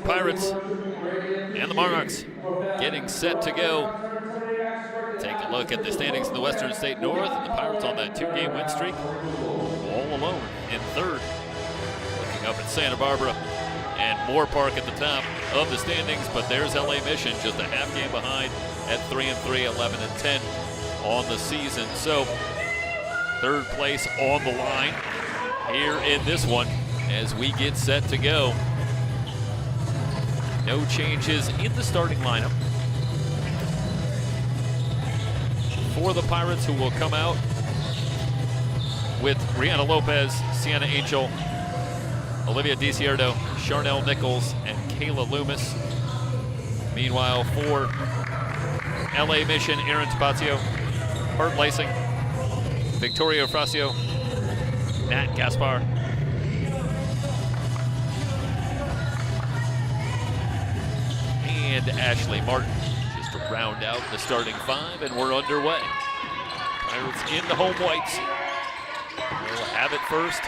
Pirates and the Monarchs getting set to go. Take a look at the standings in the Western State North, and the Pirates on that 2-game win streak, all alone in third. Looking up at Santa Barbara and Moore Park at the top of the standings, but there's LA Mission just a half game behind at 3-3, 11-10 on the season. So third place on the line here in this one as we get set to go. No changes in the starting lineup for the Pirates, who will come out with Rihanna Lopez, Sienna Angel, Olivia DiCierto, Charnel Nichols, and Kayla Loomis. Meanwhile, for LA Mission, Aaron Tapazio, Bart Lysing, Victoria Frasio, Nat Gaspar, and Ashley Martin, just to round out the starting five, and we're underway. Pirates in the home whites. We'll have it first.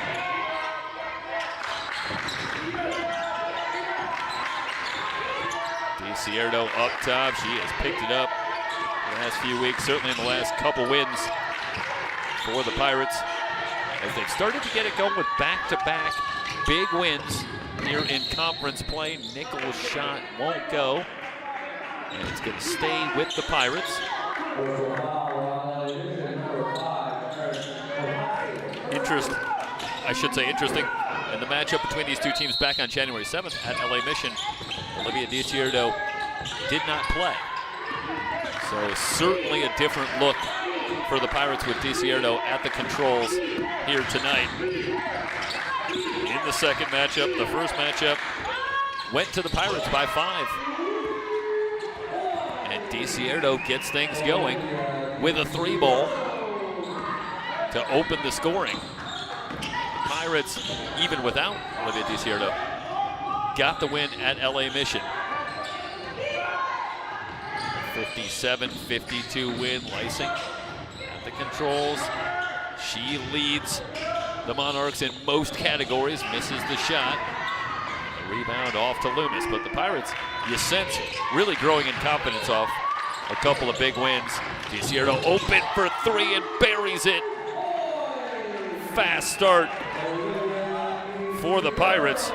DiCierto up top. She has picked it up the last few weeks, certainly in the last couple wins for the Pirates, as they've started to get it going with back-to-back big wins here in conference play. Nichols' shot won't go, and it's going to stay with the Pirates. Interesting in the matchup between these two teams back on January 7th at LA Mission. Olivia DiCierto did not play, so certainly a different look for the Pirates with DiCierto at the controls here tonight. In the second matchup, the first matchup went to the Pirates by 5. And DiCierto gets things going with a 3-ball to open the scoring. The Pirates, even without Olivia DiCierto, got the win at LA Mission. 57-52 win. Lysing at the controls. She leads the Monarchs in most categories, misses the shot. The rebound off to Loomis, but the Pirates, you sense, really growing in confidence off a couple of big wins. DiCierto open for 3 and buries it. Fast start for the Pirates,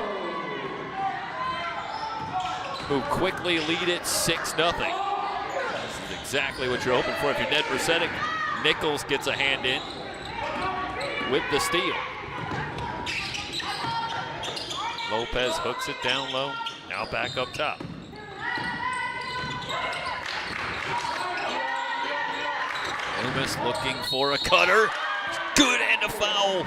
who quickly lead it 6-0. This is exactly what you're hoping for if you're Ned Mercedes. Nichols gets a hand in with the steal. Lopez hooks it down low, now back up top. Loomis looking for a cutter. Good, and a foul.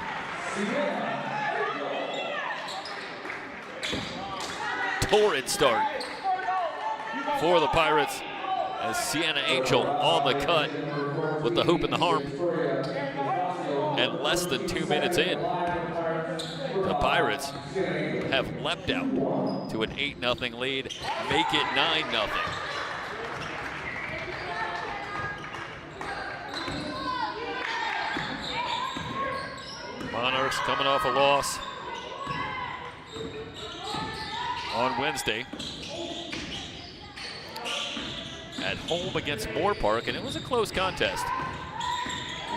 Torrid start for the Pirates as Sienna Angel on the cut with the hoop and the harm. And less than 2 minutes in, the Pirates have leapt out to an 8-0 lead, make it 9-0. Monarchs coming off a loss on Wednesday at home against Moore Park, and it was a close contest.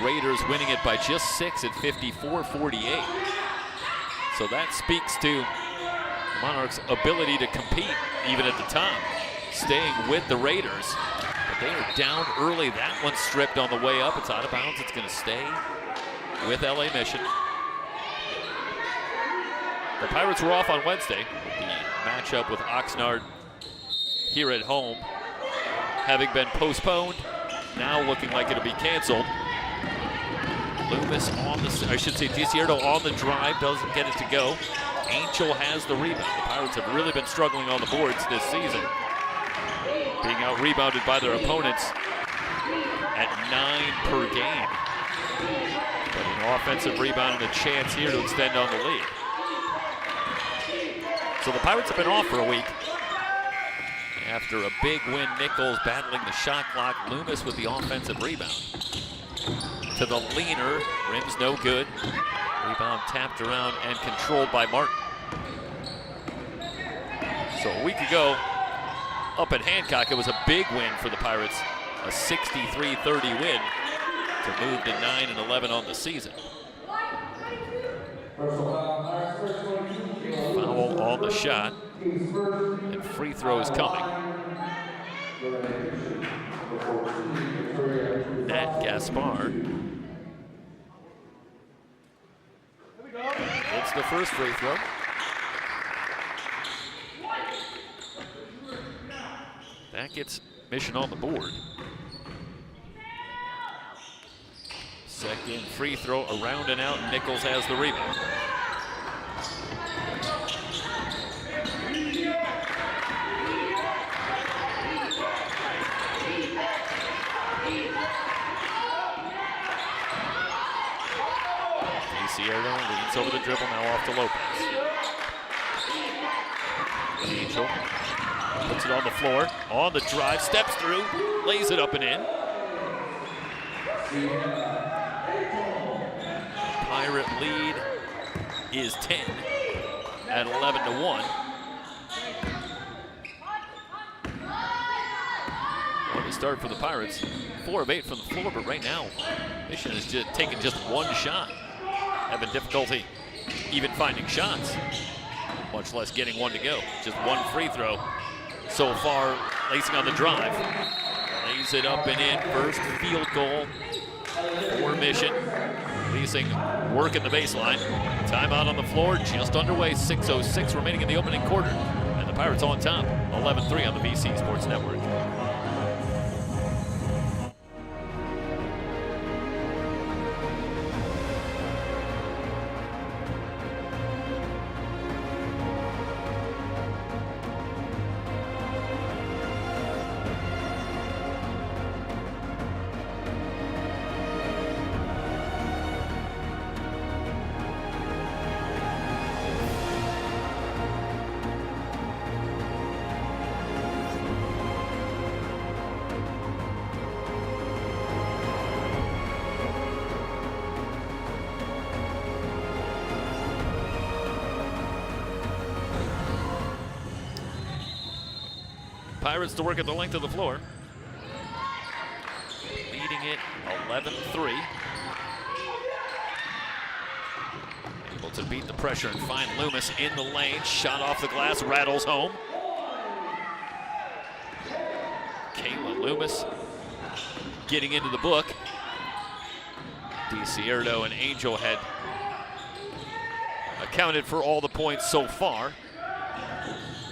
Raiders winning it by just 6 at 54-48. So that speaks to Monarchs' ability to compete even at the top, staying with the Raiders. But they are down early. That one's stripped on the way up. It's out of bounds. It's going to stay with LA Mission. The Pirates were off on Wednesday with the matchup with Oxnard here at home having been postponed, now looking like it'll be canceled. Loomis on the, DiCierto on the drive, doesn't get it to go. Angel has the rebound. The Pirates have really been struggling on the boards this season, being out-rebounded by their opponents at 9 per game. But an offensive rebound and a chance here to extend on the lead. So the Pirates have been off for a week. After a big win, Nichols battling the shot clock. Loomis with the offensive rebound. To the leaner, rim's no good. Rebound tapped around and controlled by Martin. So a week ago, up at Hancock, it was a big win for the Pirates, a 63-30 win to move to 9-11 on the season. Foul on the shot, and free throws coming. Nat Gaspar hits the first free throw. That gets Mission on the board. Second free throw, around and out. Nichols has the rebound. Sierra leads over the dribble, now off to Lopez. Angel puts it on the floor, on the drive, steps through, lays it up and in. Pirate lead is 10 at 11-1. Well, the start for the Pirates, 4 of 8 from the floor, but right now, Mission has just taken just one shot. Having difficulty even finding shots, much less getting one to go. Just one free throw so far. Lacing on the drive, lays it up and in. First field goal for Mission. Lacing working the baseline. Timeout on the floor, just underway. 6:06 remaining in the opening quarter, and the Pirates on top, 11-3 on the BC Sports Network. Pirates to work at the length of the floor. Leading it 11-3. Able to beat the pressure and find Loomis in the lane. Shot off the glass, rattles home. Kayla Loomis getting into the book. DiCierto and Angel had accounted for all the points so far.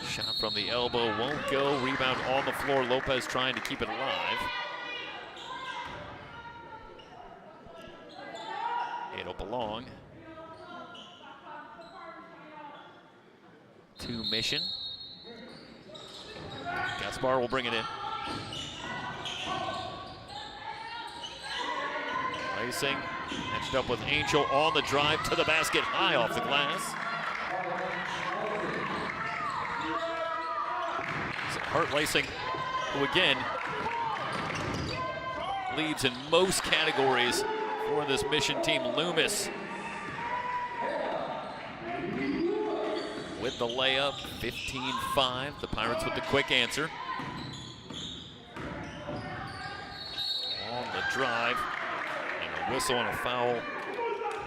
Shot from the elbow won't go. Rebound on the floor. Lopez trying to keep it alive. It'll belong to Mission. Gaspar will bring it in. Racing, matched up with Angel on the drive to the basket, high off the glass. Hart Lacing, who again leads in most categories for this Mission team. Loomis with the layup, 15-5. The Pirates with the quick answer. On the drive, and a whistle and a foul.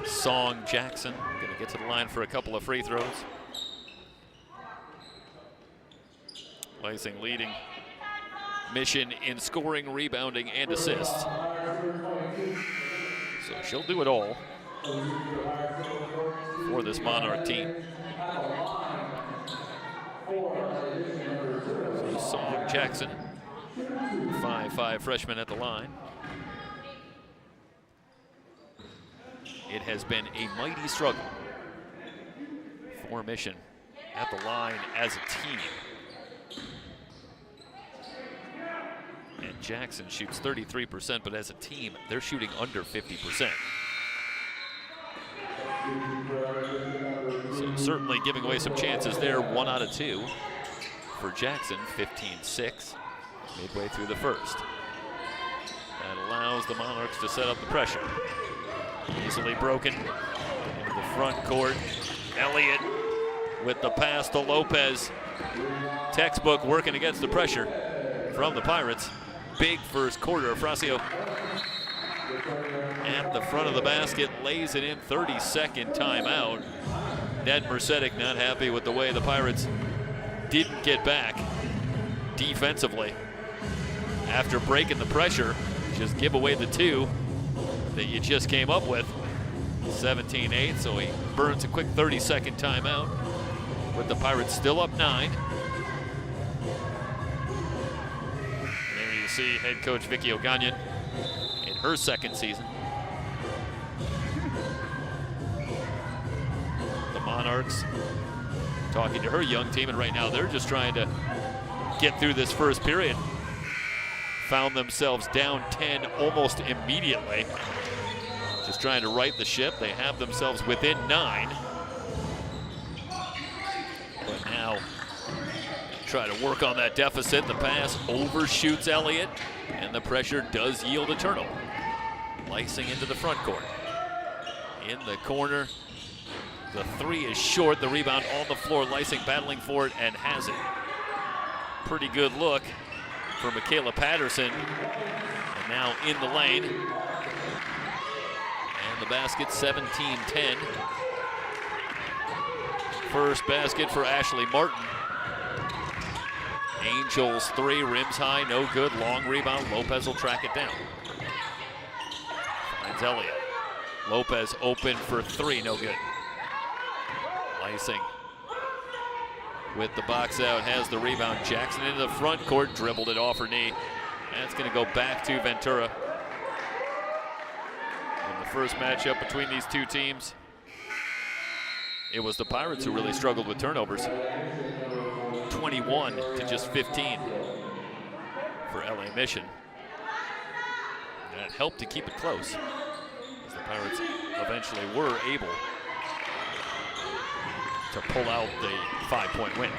Song Jackson gonna get to the line for a couple of free throws. Lacing leading Mission in scoring, rebounding, and assists. So she'll do it all for this Monarch team. So Song Jackson, 5'5" freshman at the line. It has been a mighty struggle for Mission at the line as a team. And Jackson shoots 33%, but as a team, they're shooting under 50%. So certainly giving away some chances there. 1 out of 2 for Jackson, 15-6, midway through the first. That allows the Monarchs to set up the pressure. Easily broken into the front court. Elliott with the pass to Lopez. Textbook working against the pressure from the Pirates. Big first quarter. Frasio at the front of the basket, lays it in. 32nd timeout. Ned Mercedes not happy with the way the Pirates didn't get back defensively. After breaking the pressure, just give away the 2 that you just came up with. 17-8, so he burns a quick 30-second timeout with the Pirates still up 9. There you see head coach Vicky Oganyan in her second season. The Monarchs talking to her young team, and right now they're just trying to get through this first period. Found themselves down 10 almost immediately. Just trying to right the ship. They have themselves within 9. But now try to work on that deficit. The pass overshoots Elliott, and the pressure does yield a turnover. Lysing into the front court. In the corner. The 3 is short. The rebound on the floor. Lysing battling for it and has it. Pretty good look for Michaela Patterson. And now in the lane. And the basket, 17-10. First basket for Ashley Martin. Angels 3, rims high, no good. Long rebound, Lopez will track it down. Finds Elliott. Lopez open for 3, no good. Lysing with the box out, has the rebound. Jackson into the front court, dribbled it off her knee. That's going to go back to Ventura. In the first matchup between these two teams, it was the Pirates who really struggled with turnovers. 21 to just 15 for LA Mission. And it helped to keep it close, as the Pirates eventually were able to pull out the 5-point win.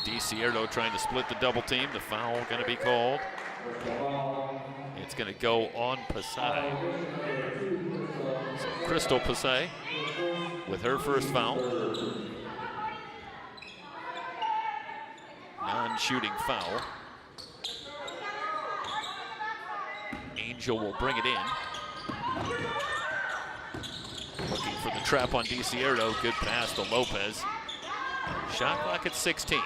DiCierto trying to split the double team. The foul going to be called. It's going to go on Pasay. So Crystal Pasay with her first foul. Non-shooting foul. Angel will bring it in. Looking for the trap on DiCierto. Good pass to Lopez. Shot clock at 16.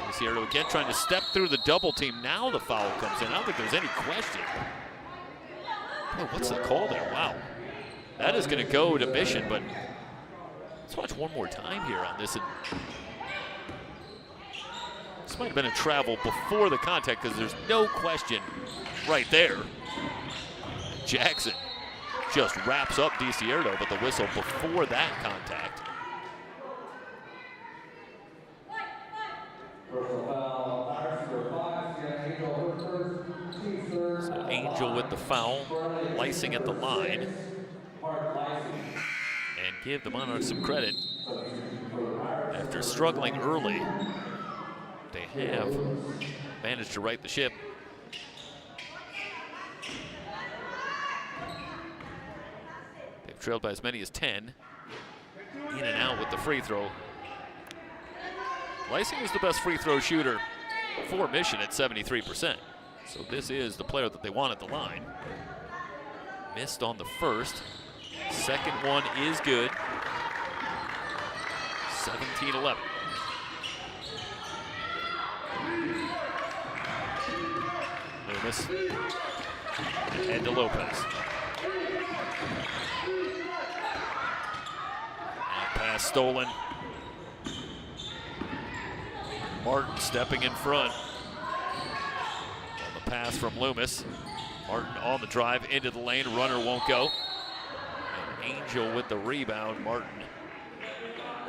DiCierto again trying to step through the double team. Now the foul comes in. I don't think there's any question. Boy, what's the call there? Wow. That is going to go to Mission, but let's watch one more time here on this. This might have been a travel before the contact, because there's no question right there. Jackson just wraps up DiCierto, but the whistle before that contact. So Angel with the foul, Lysing at the line. And give the Monarchs some credit. After struggling early, they have managed to right the ship. They've trailed by as many as 10. In and out with the free throw. Lysing was the best free throw shooter for Mission at 73%. So this is the player that they want at the line. Missed on the first. Second one is good. 17-11. Loomis. Ahead to Lopez. And pass stolen. Martin stepping in front. On the pass from Loomis. Martin on the drive into the lane. Runner won't go. And Angel with the rebound. Martin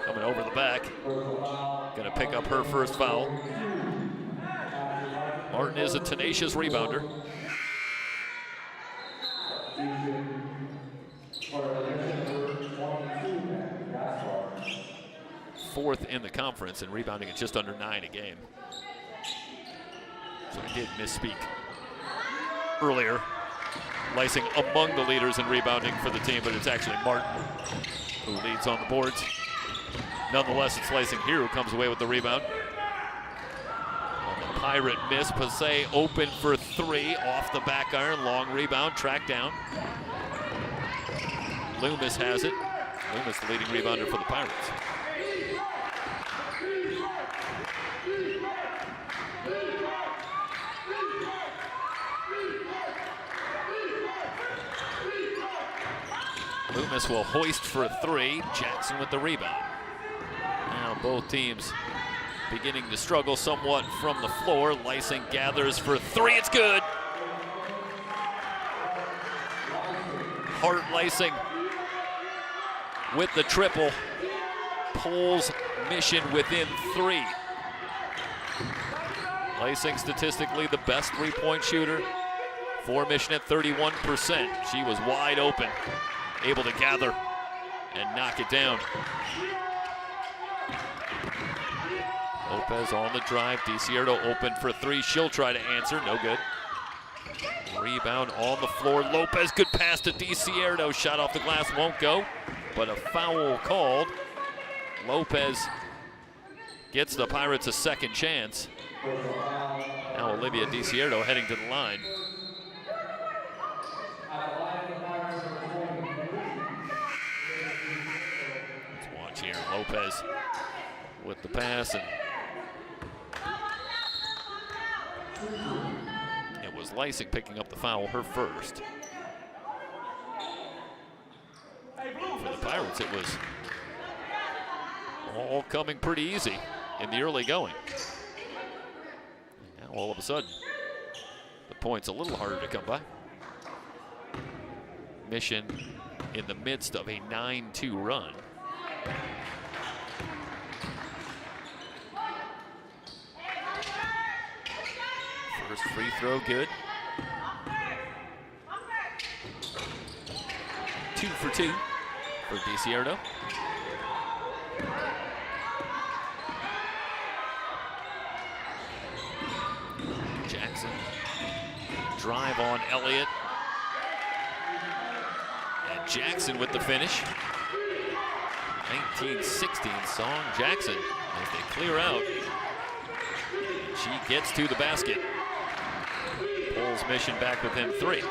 coming over the back. Going to pick up her first foul. Martin is a tenacious rebounder. Fourth in the conference and rebounding at just under 9 a game. So he did misspeak earlier Lysing among the leaders in rebounding for the team, but it's actually Martin who leads on the boards. Nonetheless, it's Lysing here who comes away with the rebound. On the Pirate miss, Passay open for three, off the back iron, long rebound, tracked down. Loomis has it. Loomis, the leading rebounder for the Pirates. Loomis will hoist for three. Jackson with the rebound. Now both teams beginning to struggle somewhat from the floor. Lysing gathers for three. It's good. Hart Lysing with the triple. Pulls Mission within three. Lysing statistically the best three-point shooter for Mission at 31%. She was wide open, able to gather and knock it down. Lopez on the drive. DiCierto open for three. She'll try to answer. No good. Rebound on the floor. Lopez, good pass to DiCierto. Shot off the glass, won't go, but a foul called. Lopez gets the Pirates a second chance. Now Olivia DiCierto heading to the line. Let's watch here. Lopez with the pass, and it was Lysing picking up the foul, her first. For the Pirates, it was all coming pretty easy in the early going. Now all of a sudden, the point's a little harder to come by. Mission in the midst of a 9-2 run. First free throw, good. 2 for 2 for DiCierto. Jackson, drive on Elliott. And Jackson with the finish. 1916 Song Jackson as they clear out. And she gets to the basket. Pulls Mission back within three.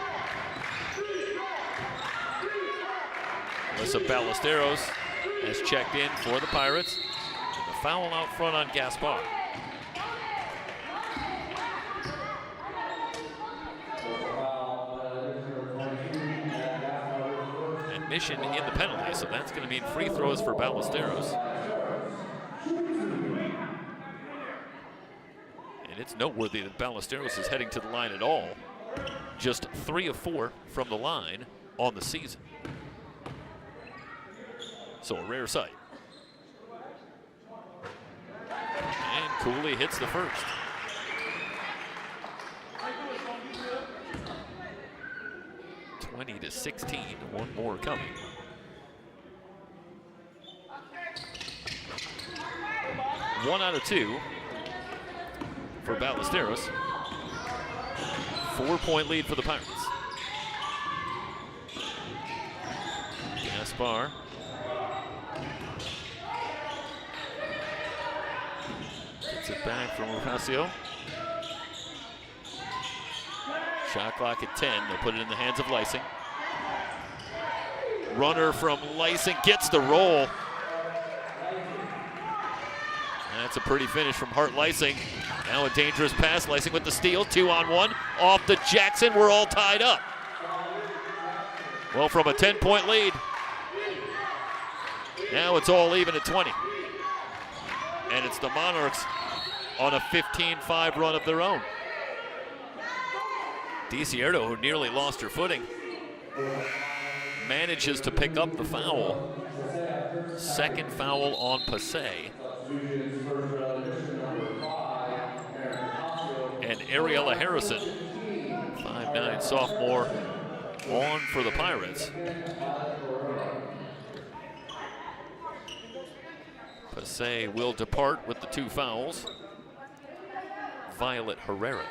Alyssa Ballesteros has checked in for the Pirates. And the foul out front on Gaspar. And Mission in the penalty, so that's going to mean free throws for Ballesteros. And it's noteworthy that Ballesteros is heading to the line at all. Just 3 of 4 from the line on the season. So a rare sight. And Cooley hits the first. to 16, one more coming. One out of two for Ballesteros. 4-point lead for the Pirates. Gaspar. Gets it back from Ocasio. Shot clock at 10. They'll put it in the hands of Lysing. Runner from Lysing gets the roll. That's a pretty finish from Hart Lysing. Now a dangerous pass. Lysing with the steal. 2-on-1. Off to Jackson. We're all tied up. Well, from a 10-point lead, now it's all even at 20. And it's the Monarchs on a 15-5 run of their own. DiCierto, who nearly lost her footing, manages to pick up the foul. Second foul on Passay. And Ariella Harrison, 5'9" sophomore, on for the Pirates. Passay will depart with the 2 fouls. Violet Herrera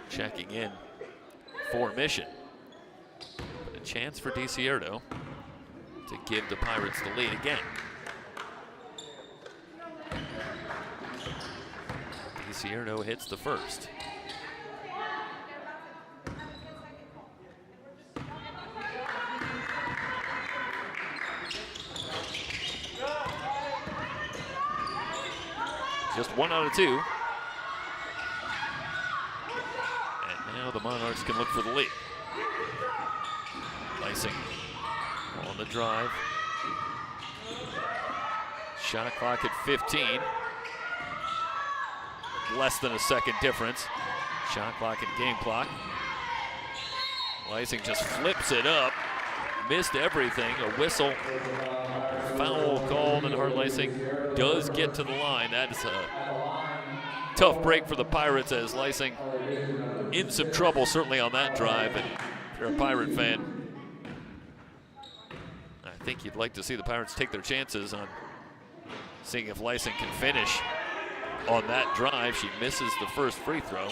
checking in for Mission. chance for DeCierto to give the Pirates the lead again. DeCierto hits the first. Just 1 out of 2. And now the Monarchs can look for the lead. Leising on the drive. Shot clock at 15. Less than a second difference. Shot clock and game clock. Leising just flips it up. Missed everything. A whistle. Foul called, and Hart Leising does get to the line. That is a tough break for the Pirates, as Leising in some trouble certainly on that drive. And if you're a Pirate fan, I think you'd like to see the Pirates take their chances on seeing if Leising can finish on that drive. She misses the first free throw.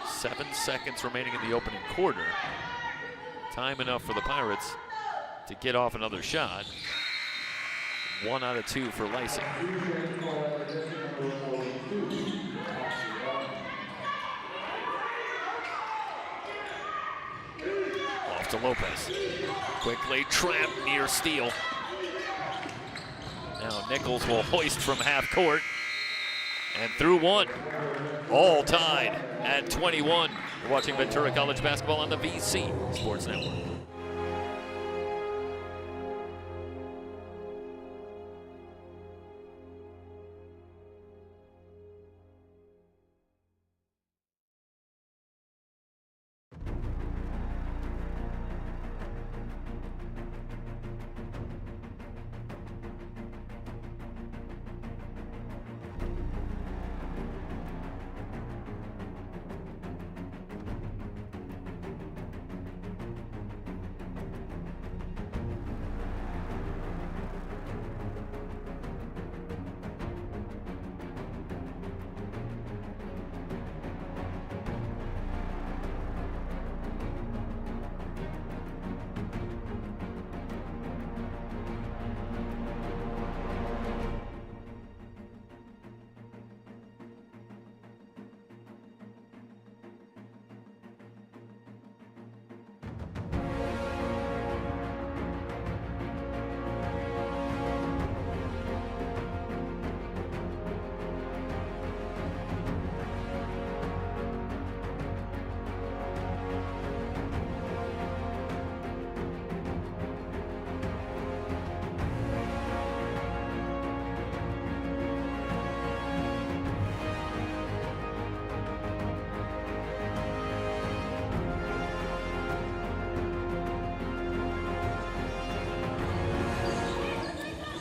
7 seconds remaining in the opening quarter. Time enough for the Pirates to get off another shot. 1 out of 2 for Leising. Off to Lopez. Quickly trapped near steal. Now Nichols will hoist from half court. And through one. All tied at 21. You're watching Ventura College basketball on the VC Sports Network.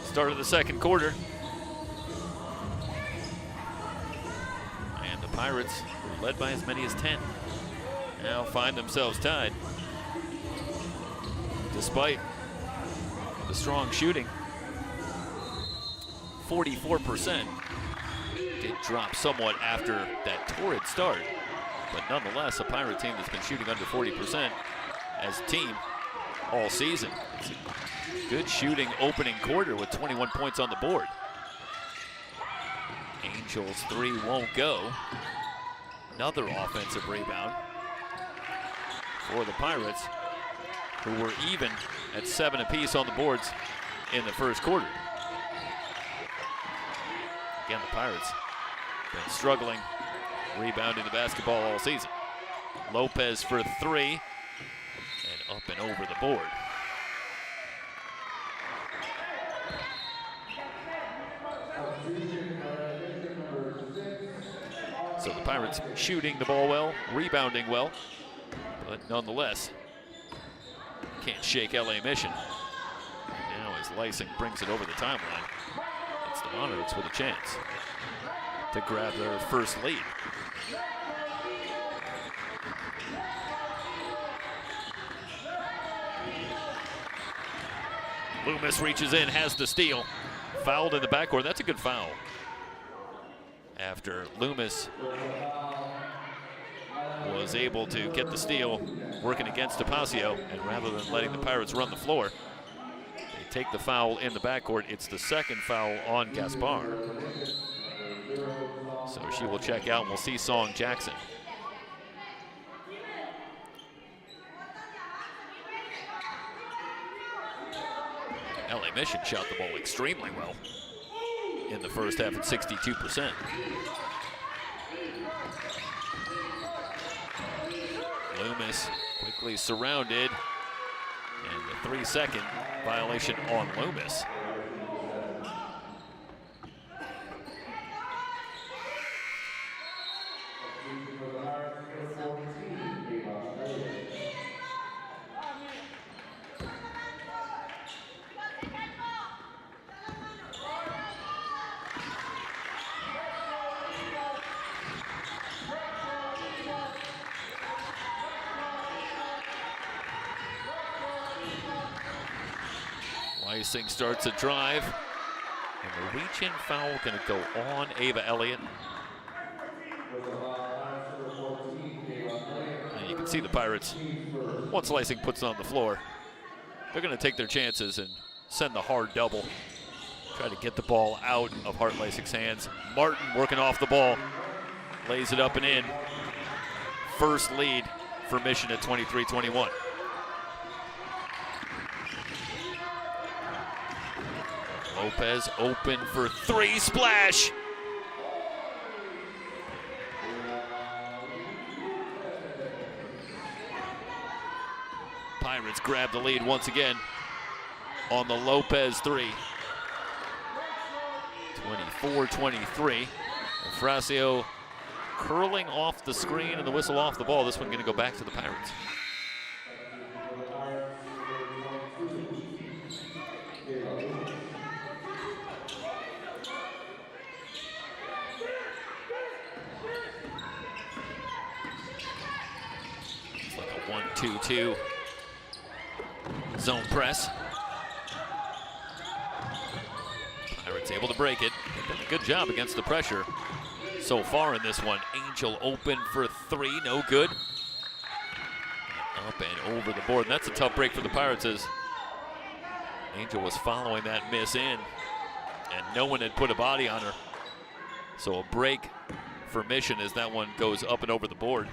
Start of the second quarter. And the Pirates, who led by as many as 10, now find themselves tied. Despite the strong shooting, 44% did drop somewhat after that torrid start. But nonetheless, a Pirate team that's been shooting under 40% as a team all season. It's a good shooting opening quarter with 21 points on the board. Angels 3 won't go. Another offensive rebound for the Pirates, who were even at 7 apiece on the boards in the first quarter. Again, the Pirates been struggling rebounding the basketball all season. Lopez for 3, and up and over the board. So the Pirates shooting the ball well, rebounding well, but nonetheless, can't shake LA Mission. And now as Leising brings it over the timeline, it's the Monarchs with a chance to grab their first lead. Loomis reaches in, has the steal. Fouled in the backcourt. That's a good foul. After Loomis was able to get the steal working against Tapasio, and rather than letting the Pirates run the floor, they take the foul in the backcourt. It's the second foul on Gaspar. So she will check out, and we'll see Song Jackson. LA Mission shot the ball extremely well in the first half at 62%. Loomis quickly surrounded, and the 3-second violation on Loomis. Lysing starts a drive, and the reach-in foul going to go on Ava Elliott. And you can see the Pirates, once Lysing puts it on the floor, they're going to take their chances and send the hard double. Try to get the ball out of Hart Lysing's hands. Martin working off the ball, lays it up and in. First lead for Mission at 23-21. Lopez open for three, splash. Pirates grab the lead once again on the Lopez three. 24-23. Frasio curling off the screen and the whistle off the ball. This one going to go back to the Pirates. It's like a 1-2-2 zone press. Pirates able to break it. They've done a good job against the pressure so far in this one. Angel open for three, no good. Up and over the board. And that's a tough break for the Pirates as Angel was following that miss in, and no one had put a body on her. So a break for Mission as that one goes up and over the board.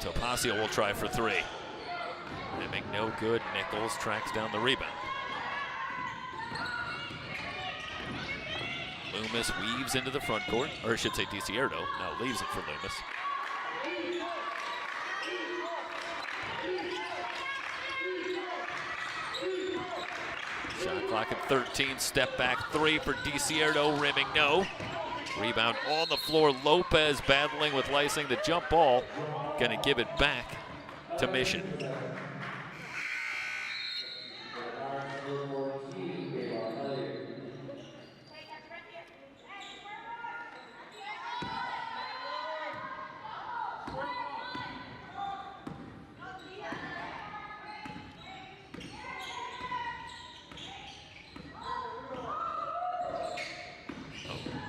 Tapasio will try for three. Rimming no good. Nichols tracks down the rebound. Loomis weaves into the front court, or I should say DiCierto now leaves it for Loomis. Shot clock at 13, step back three for DiCierto, rimming no. Rebound on the floor, Lopez battling with Lysing. The jump ball, gonna give it back to Mission.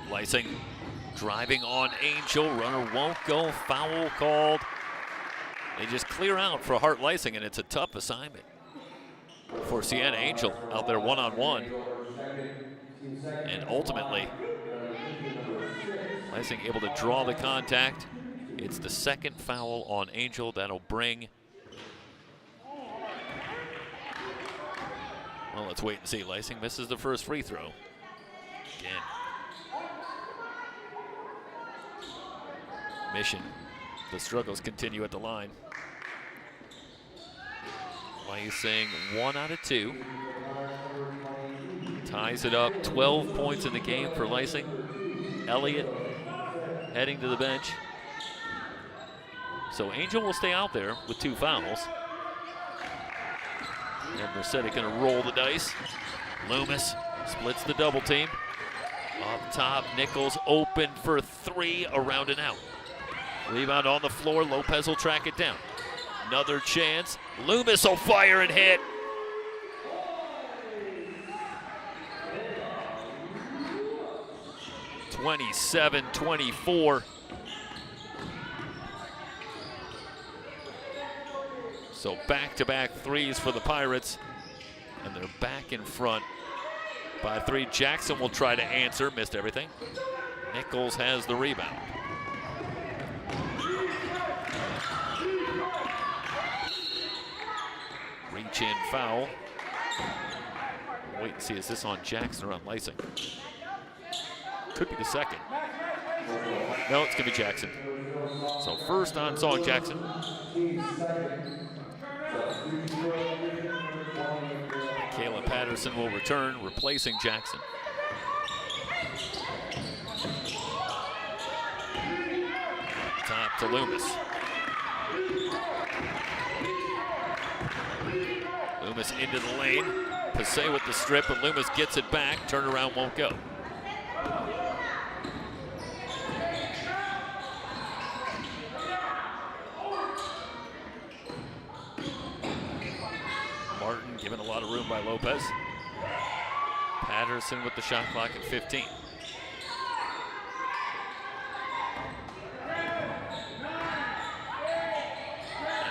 Lysing driving on Angel, runner won't go, foul called. They just clear out for Hart Lysing, and it's a tough assignment for Sienna Angel out there one-on-one. And ultimately, Lysing able to draw the contact. It's the second foul on Angel that'll bring, well, let's wait and see. Lysing misses the first free throw. Again. Mission, the struggles continue at the line. Lysing 1 out of 2. Ties it up, 12 points in the game for Lysing. Elliott heading to the bench. So Angel will stay out there with 2 fouls. And Mercedes gonna roll the dice. Loomis splits the double team. Up top, Nichols open for 3, around and out. Rebound on the floor. Lopez will track it down. Another chance. Loomis will fire and hit. (27-24). So back-to-back threes for the Pirates, and they're back in front by 3. Jackson will try to answer, missed everything. Nichols has the rebound. Reach-in foul. Wait and see, is this on Jackson or on Lysing? Could be the second. No, it's gonna be Jackson. So first on Song Jackson. Kayla Patterson will return, replacing Jackson. Top to Loomis. Loomis into the lane. Passay with the strip, but Loomis gets it back. Turnaround won't go. Martin given a lot of room by Lopez. Patterson with the shot clock at 15.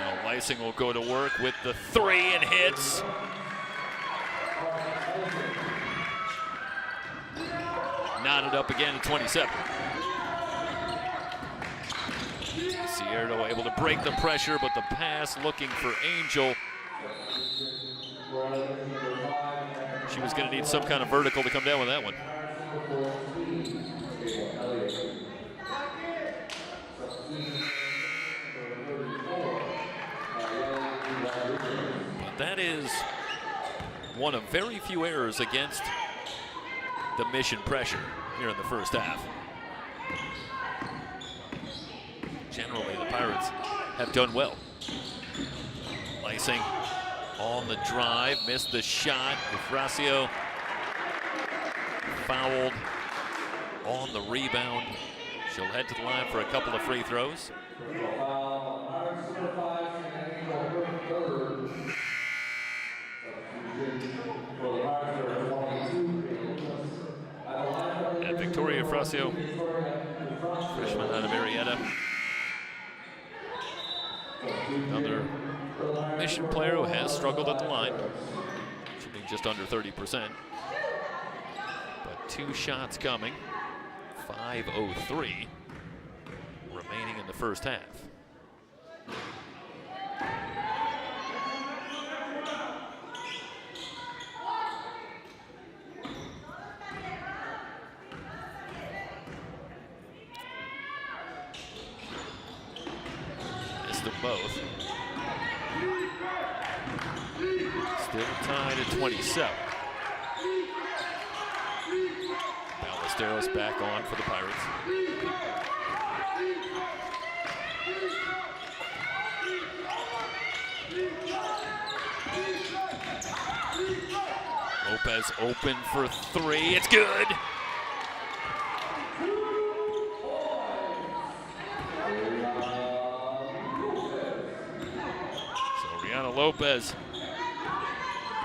Now Lysing will go to work with the 3 and hits. Knotted up again at 27. Cierto able to break the pressure, but the pass looking for Angel. She was going to need some kind of vertical to come down with that one. But that is one of very few errors against the Mission pressure here in the first half. Generally, the Pirates have done well. Lysing on the drive, missed the shot. Ifracio fouled on the rebound. She'll head to the line for a couple of free throws. And Victoria Ifracio, freshman out of Marietta. Another Mission player who has struggled at the line, shooting just under 30%. But 2 shots coming, 5:03 remaining in the first half. Missed them both. Still tied at 27. Ballesteros back on for the Pirates. Lopez open for 3. It's good. So Rihanna Lopez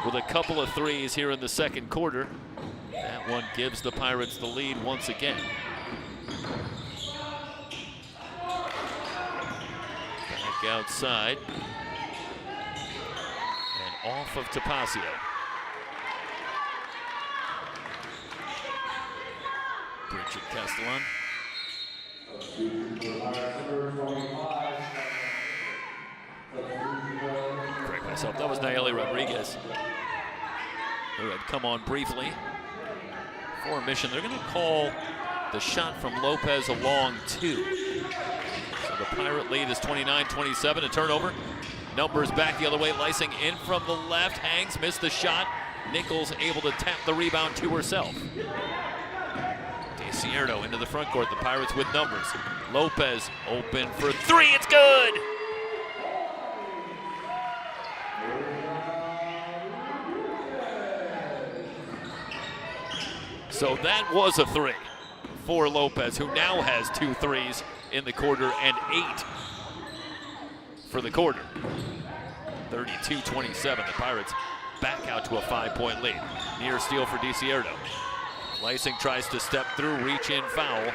with a couple of threes here in the second quarter. That one gives the Pirates the lead once again. Back outside. And off of Tapasio. Bridget Castellan. Correct myself, that was Nayeli Rodriguez, who had come on briefly for Mission. They're going to call the shot from Lopez a long 2. So the Pirate lead is 29-27, a turnover. Numbers back the other way. Lysing in from the left, hangs, missed the shot. Nichols able to tap the rebound to herself. DeCierto into the front court. The Pirates with numbers. Lopez open for 3. It's good. So that was a 3 for Lopez, who now has 2 threes in the quarter and 8 for the quarter. 32-27, the Pirates back out to a 5-point lead. Near steal for DiCierto. Lysing tries to step through, reach in, foul.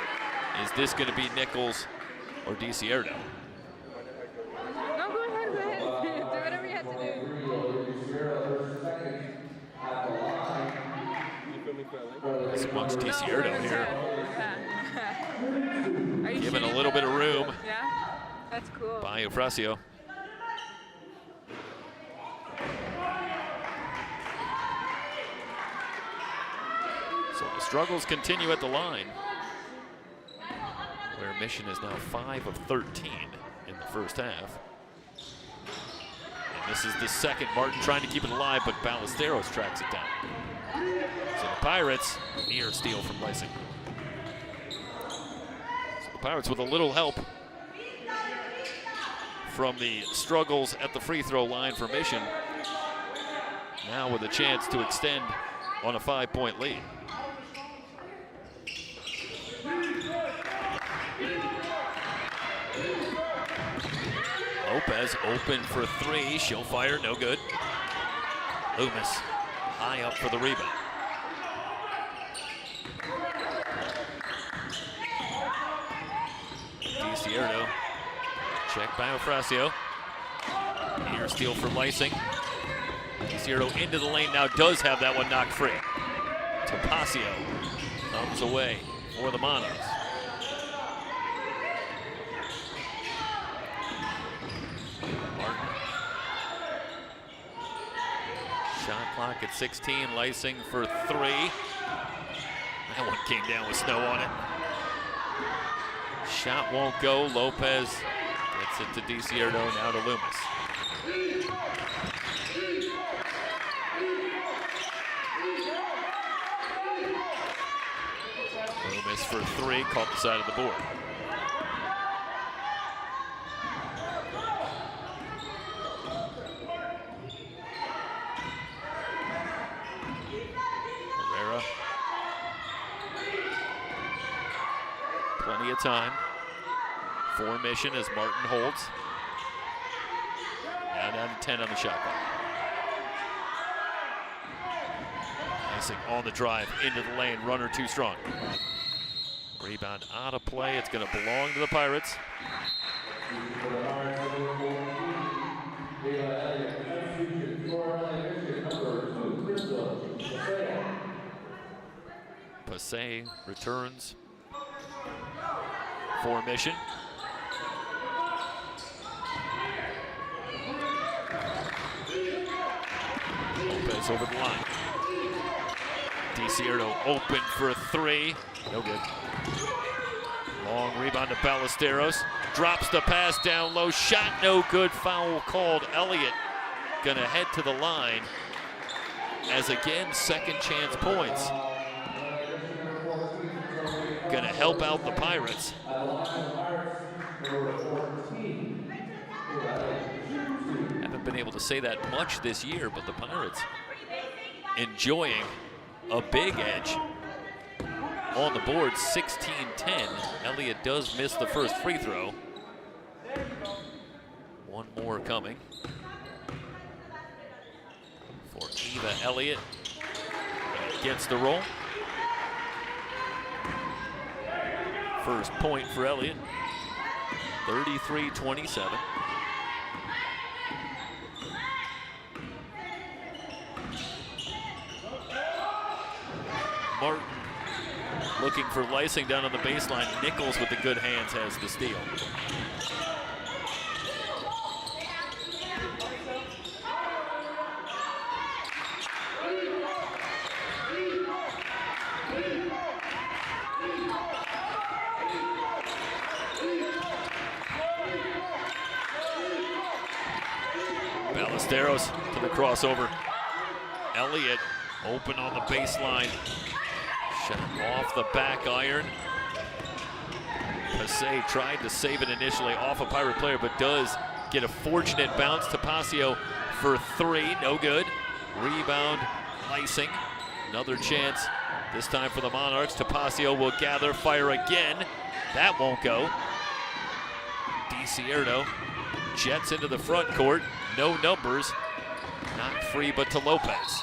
Is this going to be Nichols or DiCierto? No, go ahead. Do whatever you have to do. It's amongst DiCierto here. Yeah. Given a little bit of room. Yeah, that's cool. By Eufrasio. So the struggles continue at the line, where Mission is now 5 of 13 in the first half. And this is the second. Martin trying to keep it alive, but Ballesteros tracks it down. So the Pirates, near steal from Lysing. So the Pirates with a little help from the struggles at the free throw line for Mission. Now with a chance to extend on a 5-point lead. Lopez open for 3, she'll fire, no good. Loomis high up for the rebound. DiCierto, check by Eufrasio. Here steal for Lysing. DiCierto into the lane now, does have that one knocked free. Tapasio comes away for the Monarchs. Martin. Shot clock at 16, Lysing for 3. That one came down with snow on it. Shot won't go, Lopez gets it to DiCierto, now to Loomis. Loomis for 3, caught the side of the board. Herrera. Plenty of time for Mission as Martin holds. Now down to 10 on the shot clock. Lysing on the drive into the lane, runner too strong. Rebound out of play, it's going to belong to the Pirates. Passay returns for Mission. Lopez over the line. DiCierto open for 3. No good. Long rebound to Ballesteros. Drops the pass down low. Shot no good. Foul called. Elliott gonna head to the line as again second chance points. Gonna help out the Pirates. Haven't been able to say that much this year, but the Pirates enjoying a big edge on the board, 16-10. Elliott does miss the first free throw. One more coming for Eva Elliott. Gets the roll. First point for Elliott, 33-27. Martin looking for Lysing down on the baseline. Nichols with the good hands has the steal. Ballesteros to the crossover. Elliott open on the baseline. Shot off the back iron. Passay tried to save it initially off a Pirate player, but does get a fortunate bounce. Tapasio for 3, no good. Rebound, Lysing. Another chance, this time for the Monarchs. Tapasio will gather, fire again. That won't go. DiCierto jets into the front court. No numbers. Not free, but to Lopez.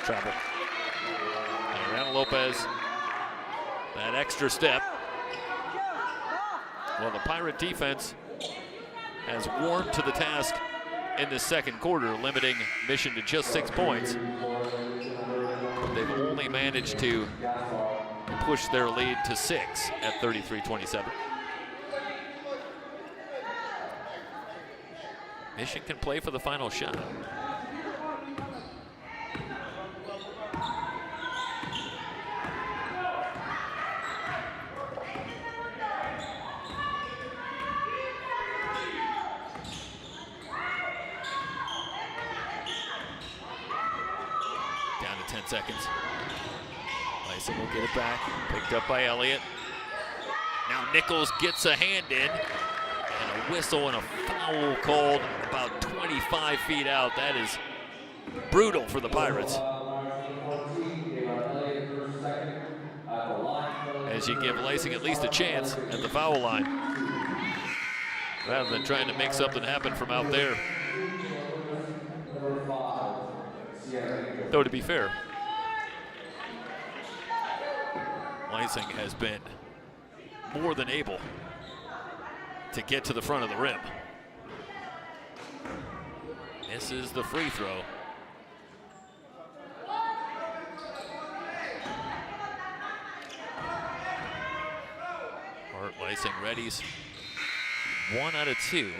Travel. And around Lopez. That extra step. Well, the Pirate defense has warmed to the task in the second quarter, limiting Mission to just 6 points. But they've only managed to push their lead to 6 at 33-27. Mission can play for the final shot. Down to 10 seconds. Lyson will get it back. Picked up by Elliott. Now Nichols gets a hand in. And a whistle and a foul called about 25 feet out. That is brutal for the Pirates. As you give Lacing at least a chance at the foul line, rather than trying to make something happen from out there. Though to be fair, Lacing has been more than able to get to the front of the rim. Misses the free throw. Art Lacing readies 1 out of 2.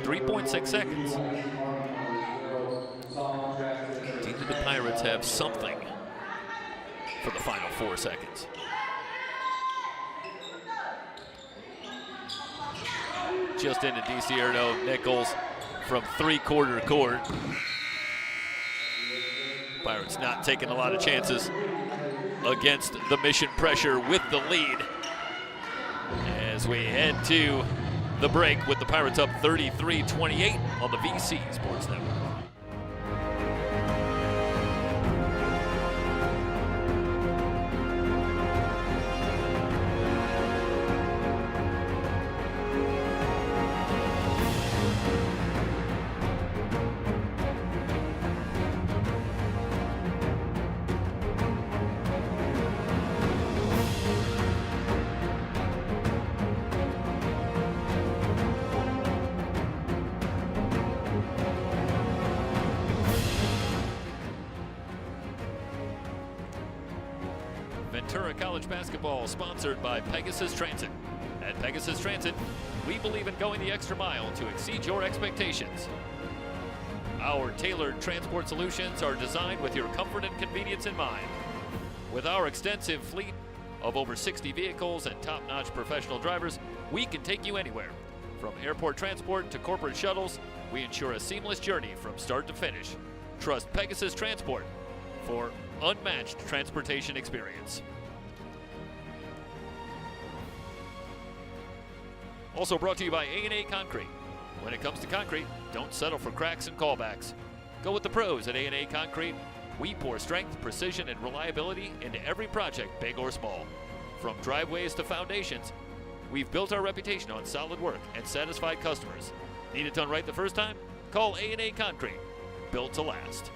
3.6 seconds. Do the Pirates have something for the final 4 seconds? Just into DiCierto, Nichols from 3-quarter court. Pirates not taking a lot of chances against the Mission pressure with the lead. As we head to the break with the Pirates up 33-28 on the VC Sports Network. Ventura College basketball sponsored by Pegasus Transit. At Pegasus Transit, we believe in going the extra mile to exceed your expectations. Our tailored transport solutions are designed with your comfort and convenience in mind. With our extensive fleet of over 60 vehicles and top-notch professional drivers, we can take you anywhere. From airport transport to corporate shuttles, we ensure a seamless journey from start to finish. Trust Pegasus Transport for unmatched transportation experience. Also brought to you by A&A Concrete. When it comes to concrete, don't settle for cracks and callbacks. Go with the pros at A&A Concrete. We pour strength, precision, and reliability into every project, big or small. From driveways to foundations, we've built our reputation on solid work and satisfied customers. Need it done right the first time? Call A&A Concrete. Built to last.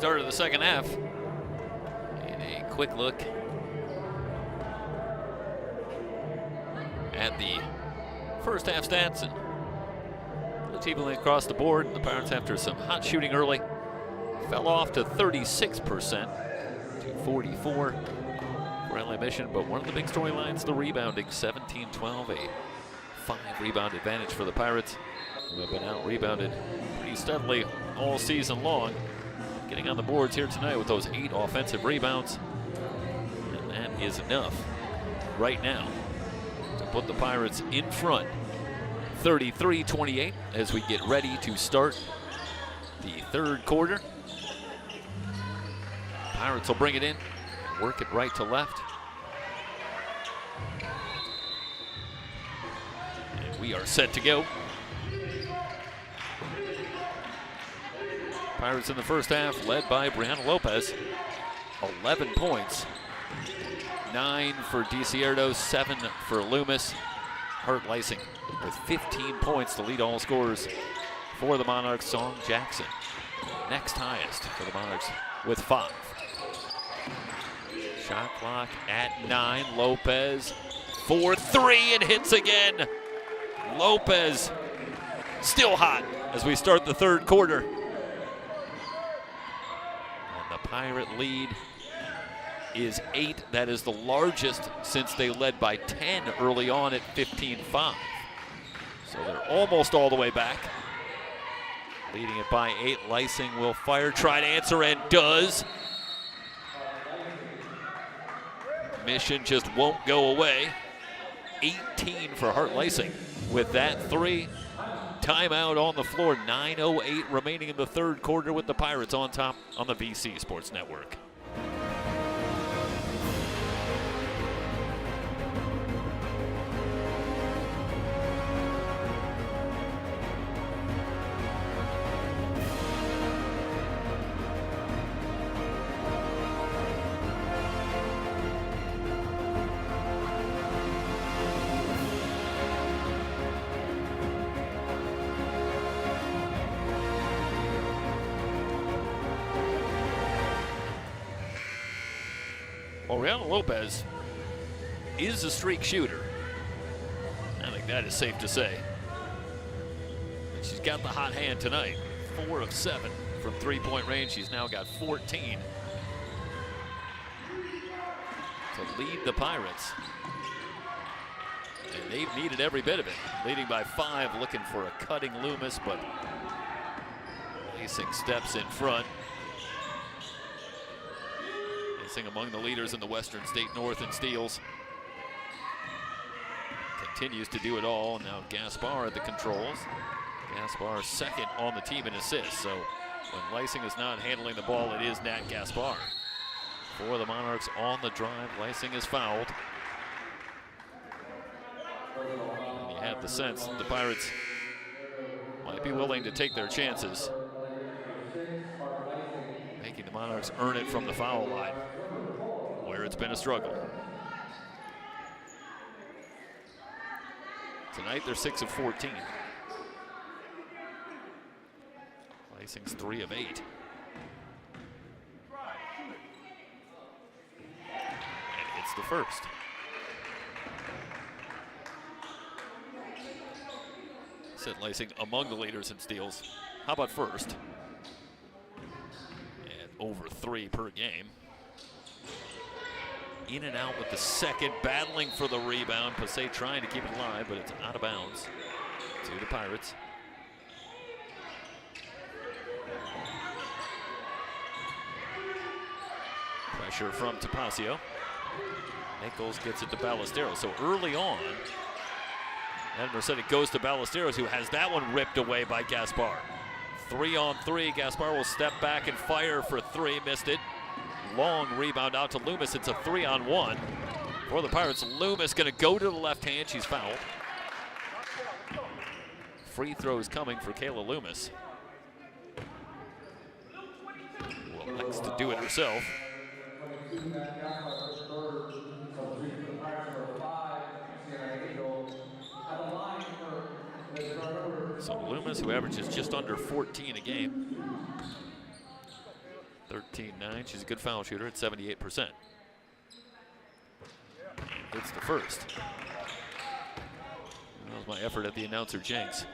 start of the second half. And a quick look at the first half stats. And evenly across the board. The Pirates, after some hot shooting early, fell off to 36% to 44 for LA Mission. But one of the big storylines, the rebounding, 17-12, a 5-rebound advantage for the Pirates, who have been out-rebounded pretty steadily all season long. Getting on the boards here tonight with those 8 offensive rebounds. And that is enough right now to put the Pirates in front, 33-28, as we get ready to start the third quarter. Pirates will bring it in, work it right to left. And we are set to go. Pirates in the first half led by Brianna Lopez, 11 points. 9 for DiCierto, 7 for Loomis. Hart Lysing with 15 points to lead all scorers for the Monarchs. Song Jackson, next highest for the Monarchs with 5. Shot clock at 9. Lopez for 3 and hits again. Lopez still hot as we start the third quarter. And the Pirate lead is 8. That is the largest since they led by 10 early on at 15-5. So they're almost all the way back. Leading it by 8. Lysing will fire, try to answer, and does. Mission just won't go away. 18 for Hart Lysing with that 3. Timeout on the floor. 9:08 remaining in the third quarter with the Pirates on top on the VC Sports Network. Brianna Lopez is a streak shooter. I think that is safe to say. And she's got the hot hand tonight. 4 of 7 from three-point range. She's now got 14 to lead the Pirates. And they've needed every bit of it. Leading by 5, looking for a cutting Loomis, but Lysing steps in front. Among the leaders in the Western State North in steals. Continues to do it all. Now Gaspar at the controls. Gaspar second on the team in assists. So when Lysing is not handling the ball, it is Nat Gaspar. For the Monarchs on the drive, Lysing is fouled. And you have the sense that the Pirates might be willing to take their chances, making the Monarchs earn it from the foul line, where it's been a struggle. Tonight they're 6 of 14. Lysing's 3 of 8. And hits the first. Said Lysing among the leaders in steals. How about first? And over 3 per game. In and out with the second, battling for the rebound. Passe trying to keep it alive, but it's out of bounds to the Pirates. Pressure from Tapasio. Nichols gets it to Ballesteros. So early on, Edmer said it goes to Ballesteros, who has that one ripped away by Gaspar. 3-on-3, Gaspar will step back and fire for 3, missed it. Long rebound out to Loomis. It's a 3-on-1 for the Pirates. Loomis going to go to the left hand. She's fouled. Free throws coming for Kayla Loomis. Well, likes to do it herself. So Loomis, who averages just under 14 a game, 13-9. She's a good foul shooter at 78%. It's the first. That was my effort at the announcer, Jenks.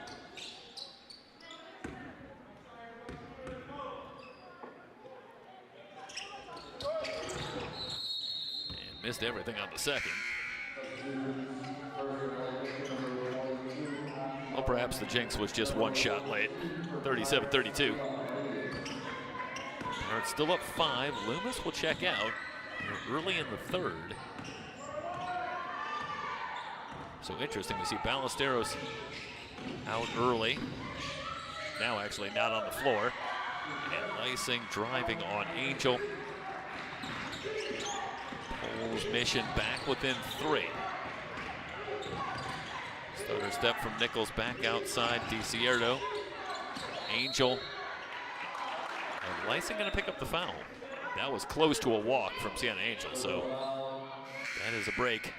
And missed everything on the second. Well, perhaps the Jinx was just one shot late. 37-32. It's still up 5. Loomis will check out early in the third. So interesting, we see Ballesteros out early. Now actually not on the floor. And Lysing driving on Angel. Pulls Mission back within 3. Stutter step from Nichols back outside. DiCierto. Angel. And Lysing going to pick up the foul. That was close to a walk from Sienna Angel, so that is a break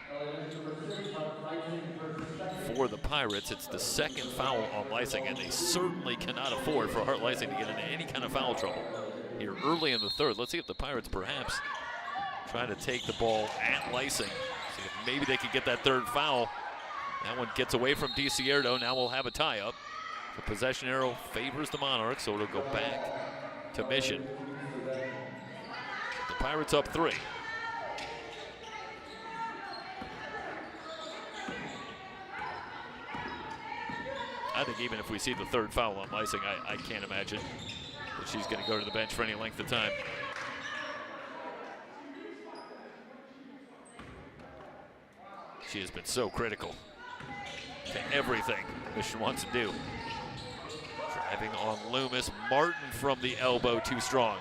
for the Pirates. It's the second foul on Lysing, and they certainly cannot afford for Hart Lysing to get into any kind of foul trouble here early in the third. Let's see if the Pirates perhaps try to take the ball at Lysing. See if maybe they could get that third foul. That one gets away from DiCierto. Now we'll have a tie-up. The possession arrow favors the Monarchs, so it'll go back to Mission. The Pirates up 3. I think even if we see the third foul on Lysing, I can't imagine that she's going to go to the bench for any length of time. She has been so critical to everything Mission wants to do. Driving on Loomis. Martin from the elbow, too strong.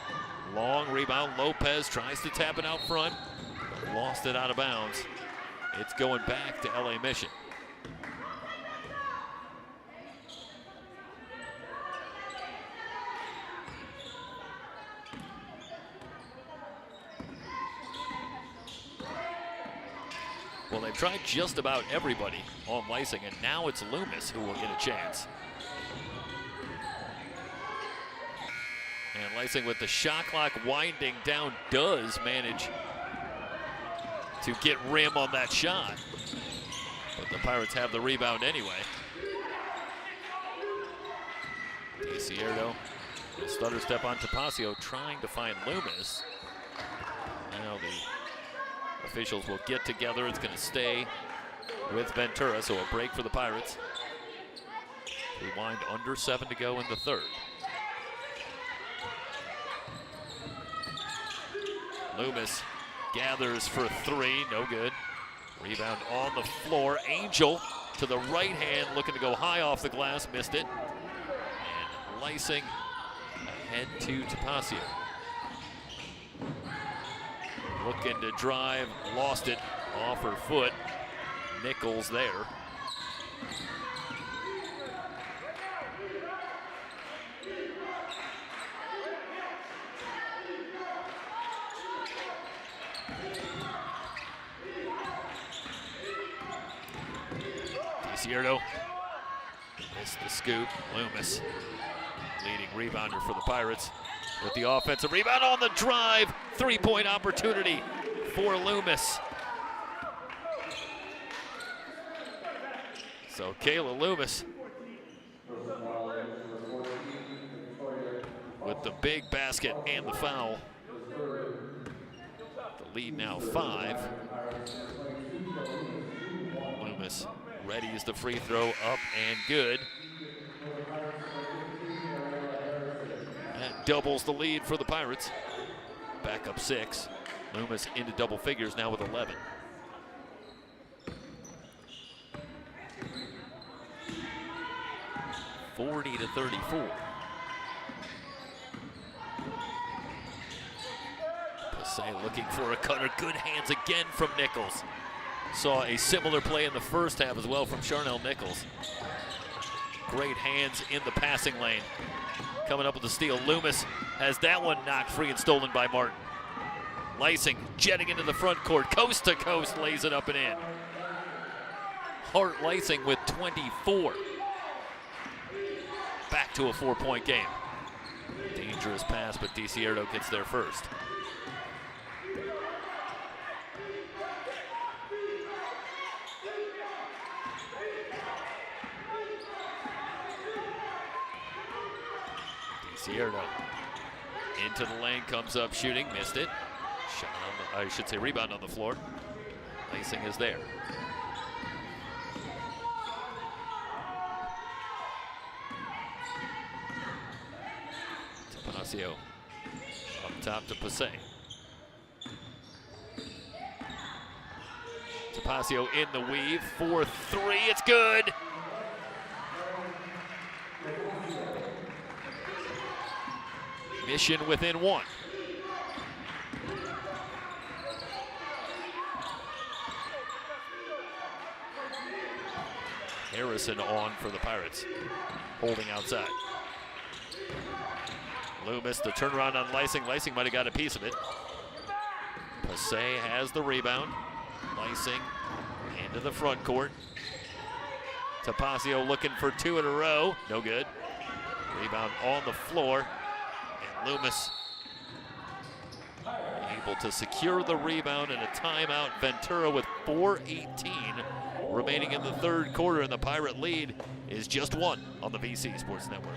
Long rebound. Lopez tries to tap it out front, but lost it out of bounds. It's going back to LA Mission. Well, they've tried just about everybody on Lysing, and now it's Loomis who will get a chance. And Lysing with the shot clock winding down does manage to get rim on that shot. But the Pirates have the rebound anyway. DiCierto, a stutter step on Tapasio trying to find Loomis. Now the officials will get together. It's going to stay with Ventura, so a break for the Pirates. We wind under 7 to go in the third. Loomis gathers for 3, no good. Rebound on the floor. Angel to the right hand, looking to go high off the glass, missed it. And Lysing ahead to Tapasio. Looking to drive, lost it off her foot. Nichols there. DiCierto missed the scoop. Loomis, leading rebounder for the Pirates, with the offensive rebound on the drive. 3-point opportunity for Loomis. So Kayla Loomis with the big basket and the foul. The lead now 5. Loomis readies the free throw, up and good. That doubles the lead for the Pirates. Back up 6. Loomis into double figures now with 11. (40-34). Passay looking for a cutter. Good hands again from Nichols. Saw a similar play in the first half as well from Charnel Nichols. Great hands in the passing lane. Coming up with the steal. Loomis has that one knocked free and stolen by Martin. Lysing jetting into the front court. Coast to coast, lays it up and in. Hart Lysing with 24. Back to a 4-point game. Dangerous dangerous pass, but DiCierto gets there first. DiCierto into the lane, comes up shooting, missed it. Shot on the, I should say rebound on the floor. Lacing is there. Tapacio up top to Passe. Tapacio in the weave, 4-3, it's good. Mission within one. Harrison on for the Pirates, holding outside. Loomis, the turnaround on Lysing. Lysing might have got a piece of it. Passe has the rebound. Lysing into the front court. Tapacio looking for two in a row. No good. Rebound on the floor. And Loomis able to secure the rebound and a timeout. Ventura with 4:18 remaining in the third quarter, and the Pirate lead is just one on the VC Sports Network.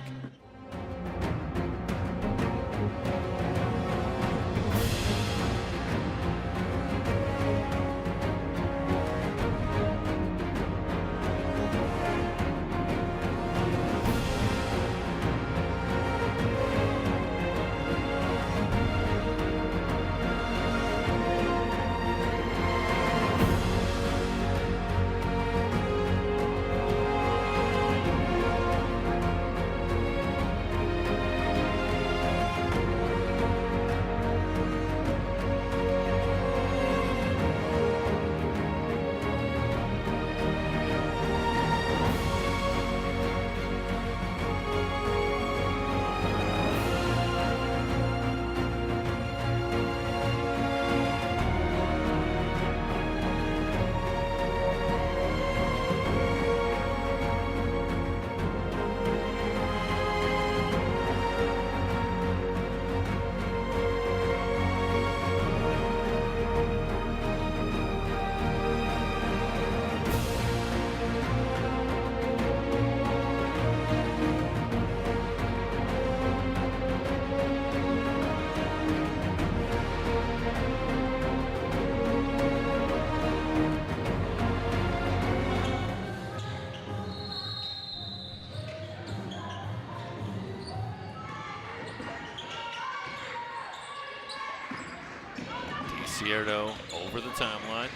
DiCierto over the timeline.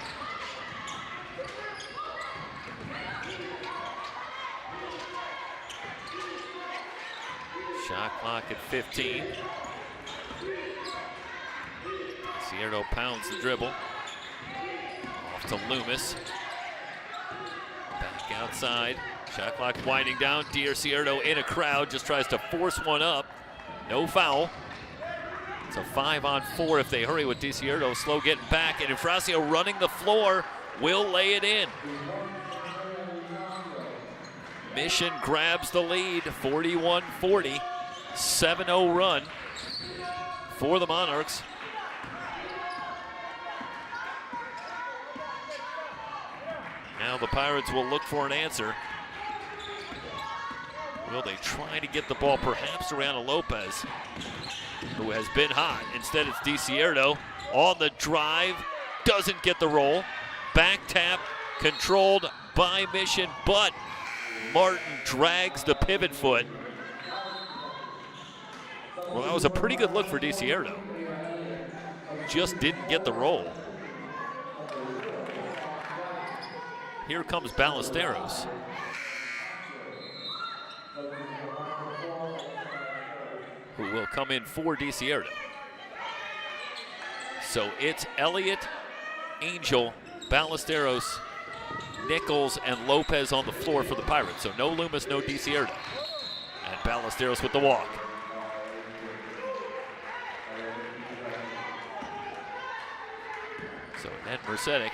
Shot clock at 15. DiCierto pounds the dribble. Off to Loomis. Back outside. Shot clock winding down. DiCierto in a crowd, just tries to force one up. No foul. It's a 5-on-4 if they hurry with DiCierto. Slow getting back, and Infracio running the floor will lay it in. Mission grabs the lead, 41-40, 7-0 run for the Monarchs. Now the Pirates will look for an answer. Will they try to get the ball perhaps around a Lopez, who has been hot? Instead, it's DiCierto on the drive, doesn't get the roll. Back tap controlled by Mission, but Martin drags the pivot foot. Well, that was a pretty good look for DiCierto. Just didn't get the roll. Here comes Ballesteros. Who will come in for DiCierto. So it's Elliott, Angel, Ballesteros, Nichols, and Lopez on the floor for the Pirates. So no Loomis, no DiCierto. And Ballesteros with the walk. So Ned Mercedes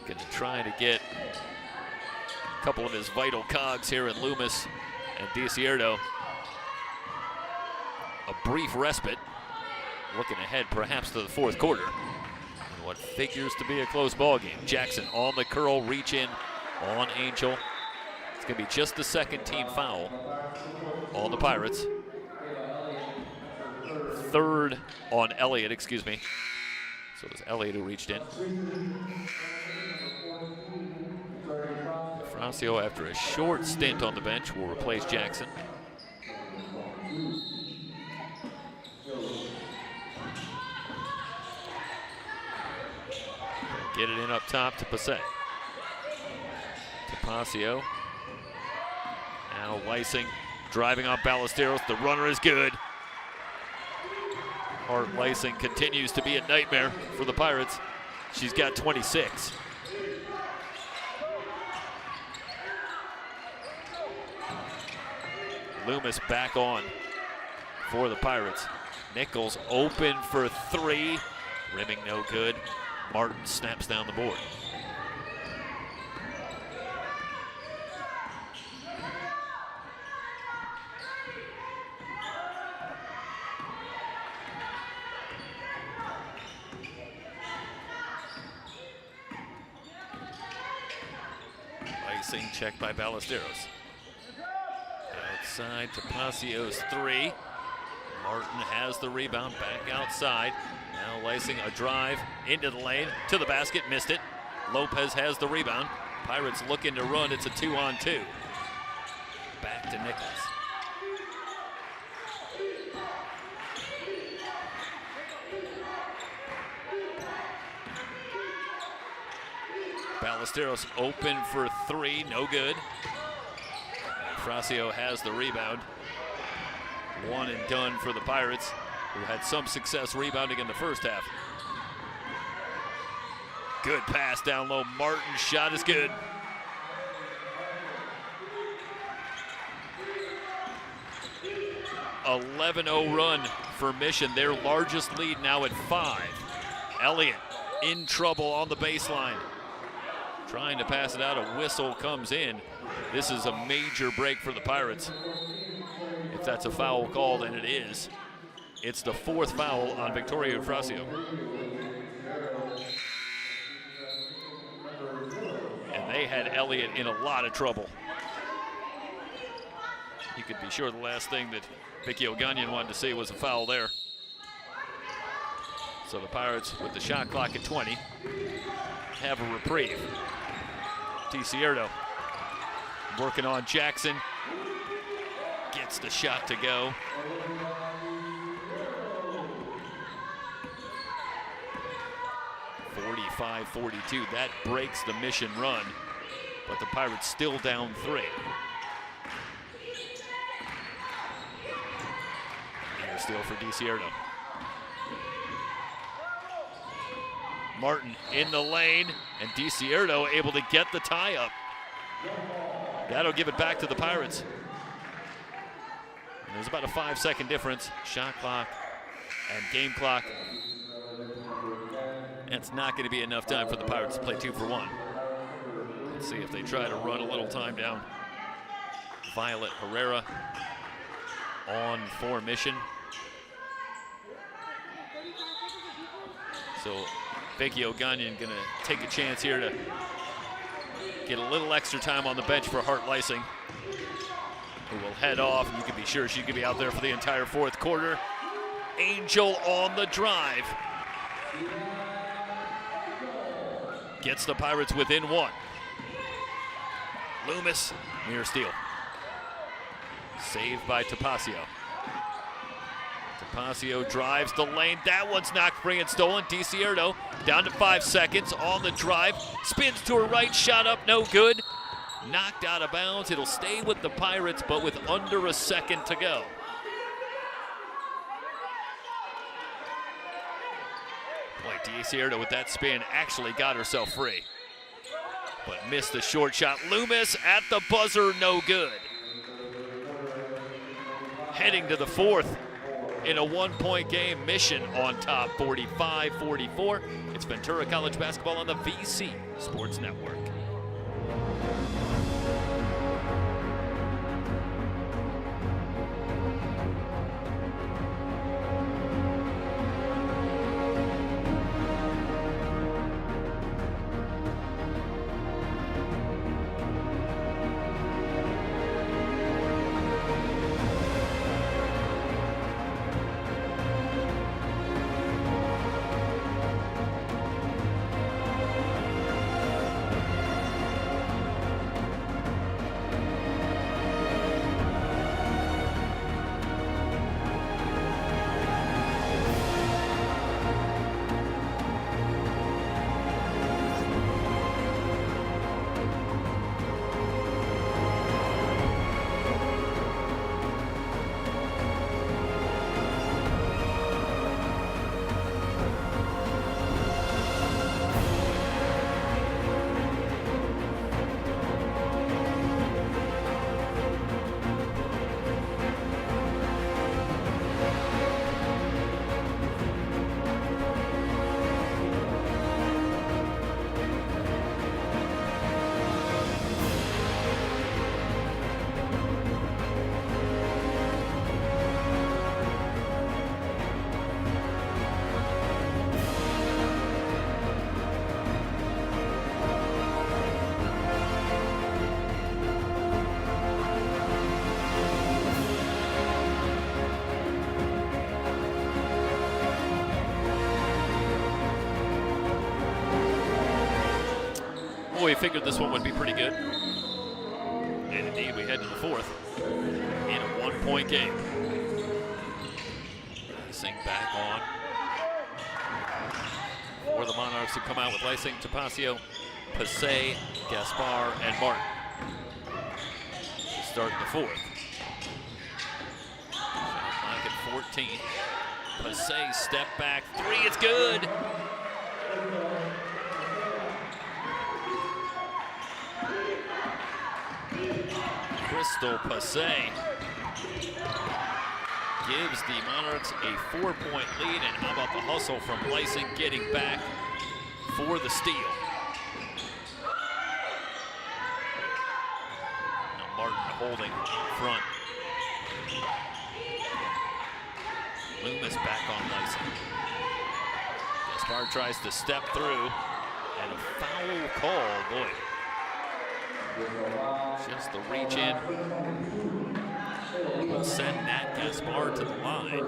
going to try to get a couple of his vital cogs here in Loomis and DiCierto. a brief respite. Looking ahead perhaps to the fourth quarter. In what figures to be a close ball game. Jackson on the curl, reach in on Angel. It's going to be just the second team foul on the Pirates. Third on Elliott, excuse me. So it was Elliott who reached in. Francia, after a short stint on the bench, will replace Jackson. Get it in up top to Passett. Tapasio. Now Lysing driving on Ballesteros. The runner is good. Hart Lysing continues to be a nightmare for the Pirates. She's got 26. Loomis back on for the Pirates. Nichols open for three. Rimming no good. Martin snaps down the board. Icing checked by Ballesteros. Outside to Pasio's three. Martin has the rebound back outside. Now Lysing a drive into the lane, to the basket, missed it. Lopez has the rebound. Pirates looking to run, it's a 2-on-2. Back to Nichols. Ballesteros open for three, no good. Fracio has the rebound. One and done for the Pirates, who had some success rebounding in the first half. Good pass down low. Martin's shot is good. A 11-0 run for Mission, their largest lead now at 5. Elliott in trouble on the baseline. Trying to pass it out, a whistle comes in. This is a major break for the Pirates. If that's a foul called, and it is, it's the 4th foul on Victoria Fracio. And they had Elliott in a lot of trouble. You could be sure the last thing that Vicky O'Gagnon wanted to see was a foul there. So the Pirates, with the shot clock at 20, have a reprieve. DiCierto working on Jackson. Gets the shot to go. (45-42). That breaks the Mission run, but the Pirates still down 3. Here steal for DiCierto. Martin in the lane, and DiCierto able to get the tie up. That'll give it back to the Pirates. And there's about a 5-second difference. Shot clock and game clock. It's not going to be enough time for the Pirates to play 2 for 1. Let's see if they try to run a little time down. Violet Herrera on for Mission. So Vicky O'Gagnon going to take a chance here to get a little extra time on the bench for Hart Lysing, who will head off. You can be sure she could be out there for the entire 4th quarter. Angel on the drive. Gets the Pirates within 1. Loomis, near steal. Saved by Tapasio. Tapasio drives the lane. That one's not free and stolen. DiCierto down to 5 seconds on the drive. Spins to her right, shot up, no good. Knocked out of bounds. It'll stay with the Pirates, but with under a second to go. Boy, DiCierto with that spin actually got herself free, but missed the short shot. Loomis at the buzzer, no good. Heading to the 4th in a 1-point game. Mission on top, 45-44. It's Ventura College basketball on the VC Sports Network. Well, we figured this one would be pretty good. And indeed, we head to the fourth in a one-point game. Lysing back on. For the Monarchs to come out with Lysing, Tapacio, Passay, Gaspar, and Martin to start in the fourth. Shot clock at 14. Passay, step back, three, it's good. Crystal Passay gives the Monarchs a 4-point lead, and how about the hustle from Lysing getting back for the steal. Now Martin holding front. Loomis back on Lysing. Gaspar tries to step through, and a foul call, boy. Just the reach in will send Nat Gaspar to the line.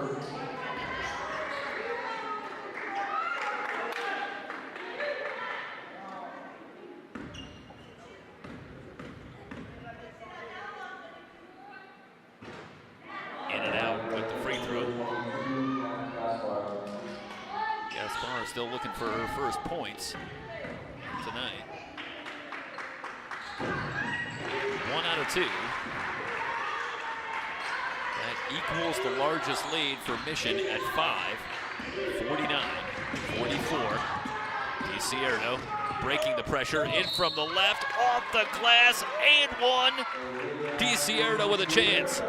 In and out with the free throw. Gaspar still looking for her first points tonight. 1 out of 2. That equals the largest lead for Mission at 5, 49-44. DiCierto breaking the pressure, in from the left, off the glass, and one. DiCierto with a chance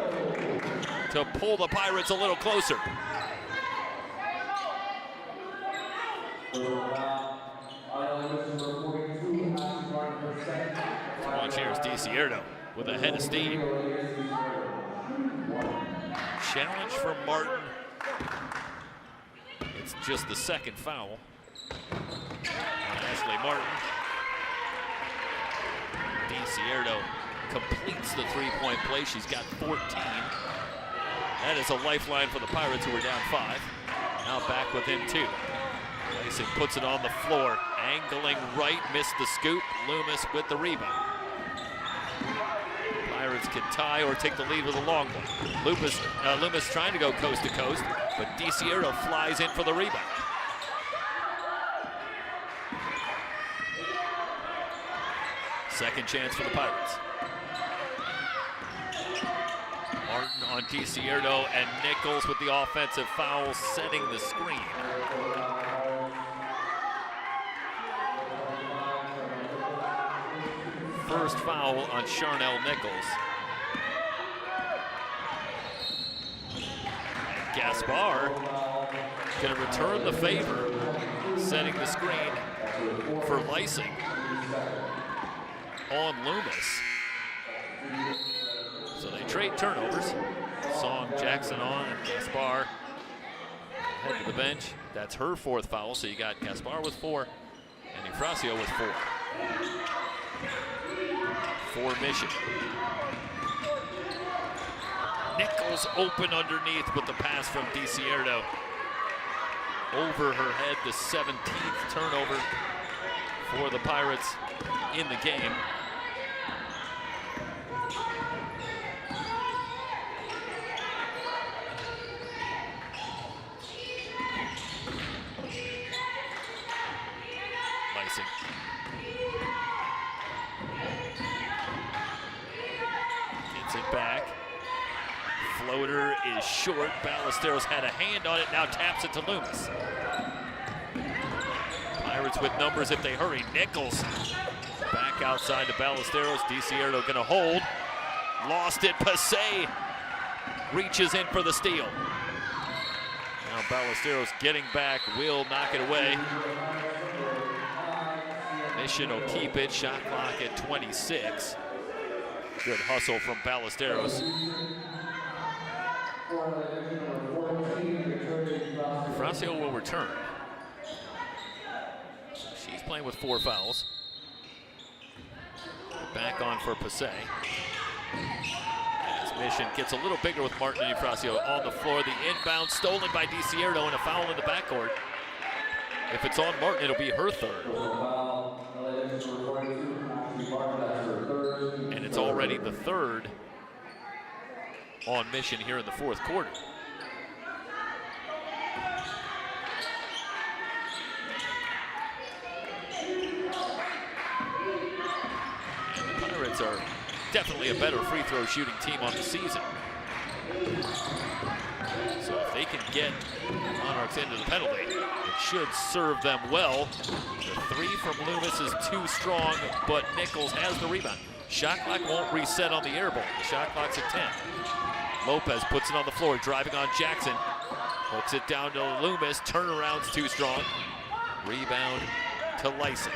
to pull the Pirates a little closer. Here's DiCierto with a head of steam. Challenge from Martin. It's just the second foul on Ashley Martin. DiCierto completes the three-point play. She's got 14. That is a lifeline for the Pirates, who are down 5. Now back within 2. Lysing puts it on the floor. Angling right, missed the scoop. Loomis with the rebound. Pirates can tie or take the lead with a long one. Loomis trying to go coast to coast, but DiCierto flies in for the rebound. Second chance for the Pirates. Martin on DiCierto, and Nichols with the offensive foul, setting the screen. First foul on Charnel Nichols. And Gaspar going to return the favor, setting the screen for Lysing on Loomis. So they trade turnovers. Song Jackson on, and Gaspar head to the bench. That's her fourth foul, so you got Gaspar with 4 and Eufrasio with 4. For Mission. Nichols open underneath with the pass from DiCierto. Over her head, the 17th turnover for the Pirates in the game. Lysing. Gets it back. Floater is short. Ballesteros had a hand on it, now taps it to Loomis. Pirates with numbers if they hurry. Nichols back outside to Ballesteros. DiCierto gonna hold. Lost it. Passay reaches in for the steal. Now Ballesteros getting back, will knock it away. Mission will keep it. Shot clock at 26. Good hustle from Ballesteros. Eufrasio will return. She's playing with 4 fouls. Back on for Passay. As Mission gets a little bigger with Martin and Eufrasio on the floor. The inbound stolen by DiCierto, and a foul in the backcourt. If it's on Martin, it'll be her third. And it's already the third on Mission here in the fourth quarter. And the Pirates are definitely a better free throw shooting team on the season. So if they can get Monarchs into the penalty, it should serve them well. The three from Loomis is too strong, but Nichols has the rebound. Shot clock won't reset on the air ball. The shot clock's at 10. Lopez puts it on the floor, driving on Jackson. Hooks it down to Loomis. Turnaround's too strong. Rebound to Lysing.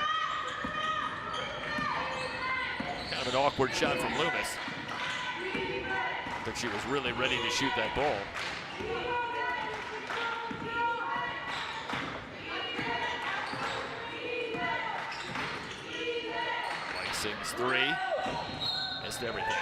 Kind of an awkward shot from Loomis. I think she was really ready to shoot that ball. Lysing's three. Missed everything.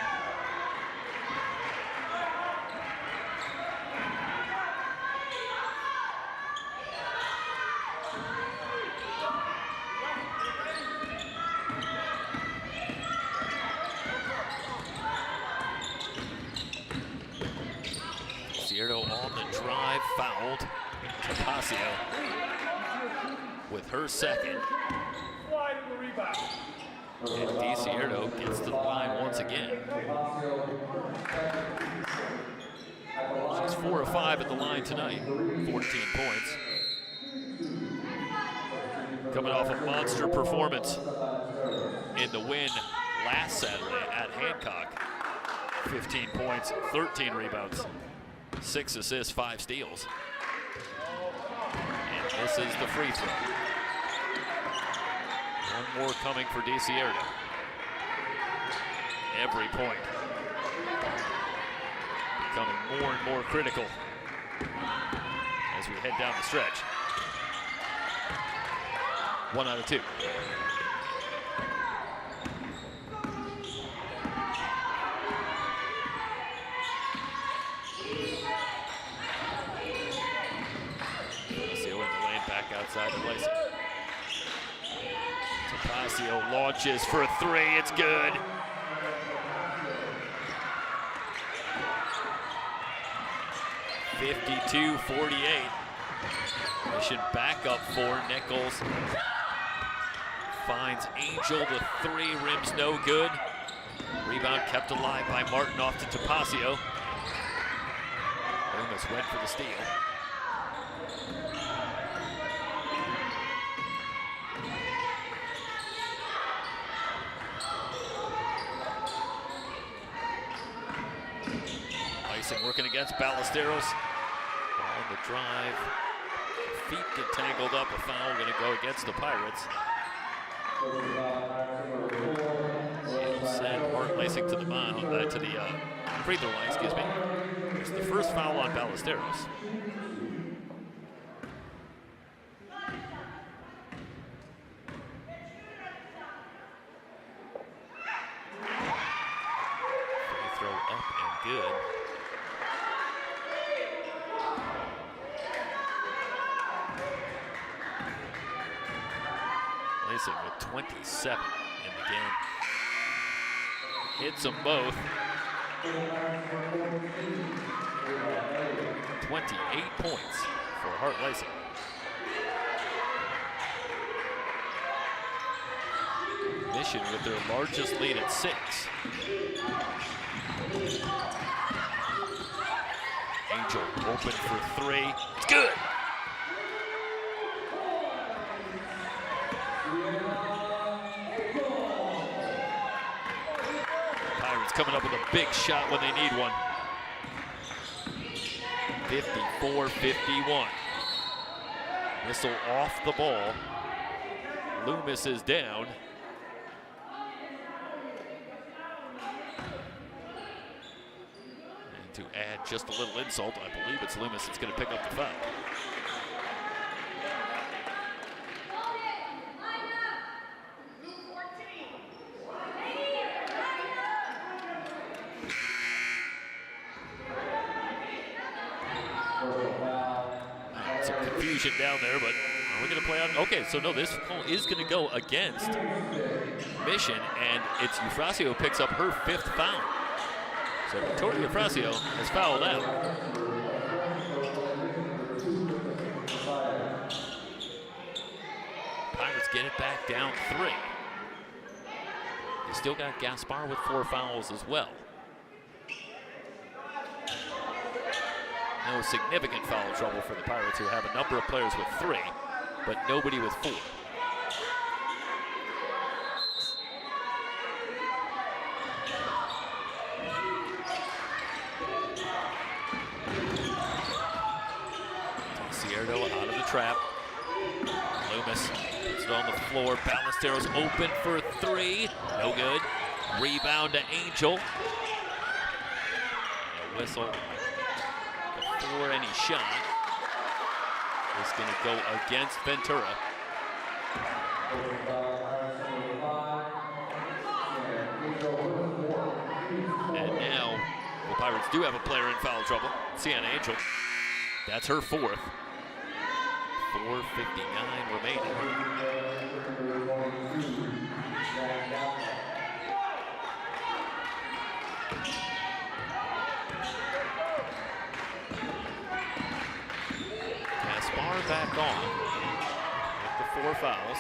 On the drive, fouled. Tapasio with her second. And DiCierto gets to the line once again. She's 4 of 5 at the line tonight, 14 points. Coming off a monster performance in the win last Saturday at Hancock. 15 points, 13 rebounds. 6 assists, 5 steals. And this is the free throw. One more coming for DiCierto. Every point becoming more and more critical as we head down the stretch. 1 out of 2. Outside the place. Tapasio launches for a three. It's good. (52-48). Mission back up for Nichols. Finds Angel. The three, rims no good. Rebound kept alive by Martin off to Tapasio. Loomis went for the steal. Working against Ballesteros on the drive. Feet get tangled up. A foul going to go against the Pirates. He'll send Mark Lysing to the mound, to the free throw line. Excuse me. It's the first foul on Ballesteros. Free throw up and good. With 27 in the game. Hits them both. 28 points for Hart Lysing. Mission with their largest lead at 6. Angel open for 3. It's good. Coming up with a big shot when they need one. 54-51. Whistle off the ball. Loomis is down. And to add just a little insult, I believe it's Loomis that's going to pick up the foul. Some confusion down there, but Are we going to play out? Okay, so no, this call is going to go against Mission, and it's Eufrasio picks up her 5th foul. So Victoria Eufrasio has fouled out. Pirates get it back down 3. They still got Gaspar with 4 fouls as well. No significant foul trouble for the Pirates, who have a number of players with 3, but nobody with 4. Cierto out of the trap. Loomis puts it on the floor. Ballesteros open for 3. No good. Rebound to Angel. A whistle before any shot. It's going to go against Ventura. And now the Pirates do have a player in foul trouble. Sienna Angel. That's her 4th. 4:59 remaining. Gaspar back on with the 4 fouls.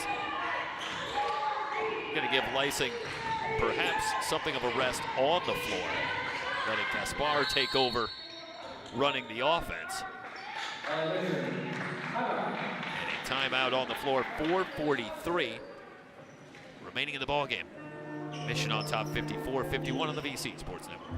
Going to give Leising perhaps something of a rest on the floor, letting Gaspar take over running the offense. And a timeout on the floor, 4:43 remaining in the ball game. Mission on top, 54-51 on the VC Sports Network.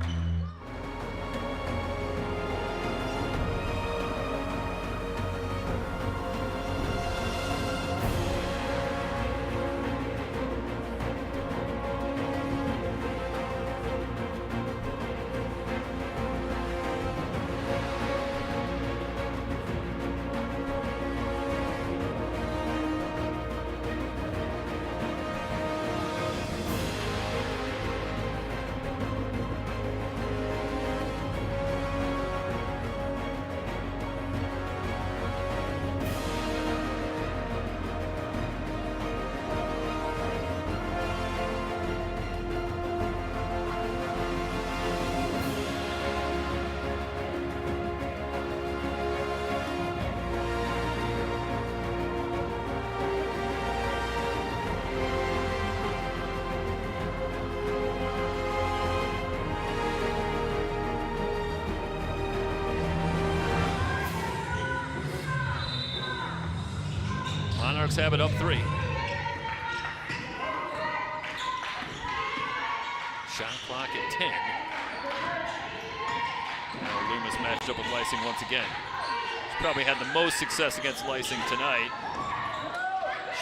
Monarchs have it up 3. Shot clock at 10. Now Loomis matched up with Leising once again. He's probably had the most success against Leising tonight.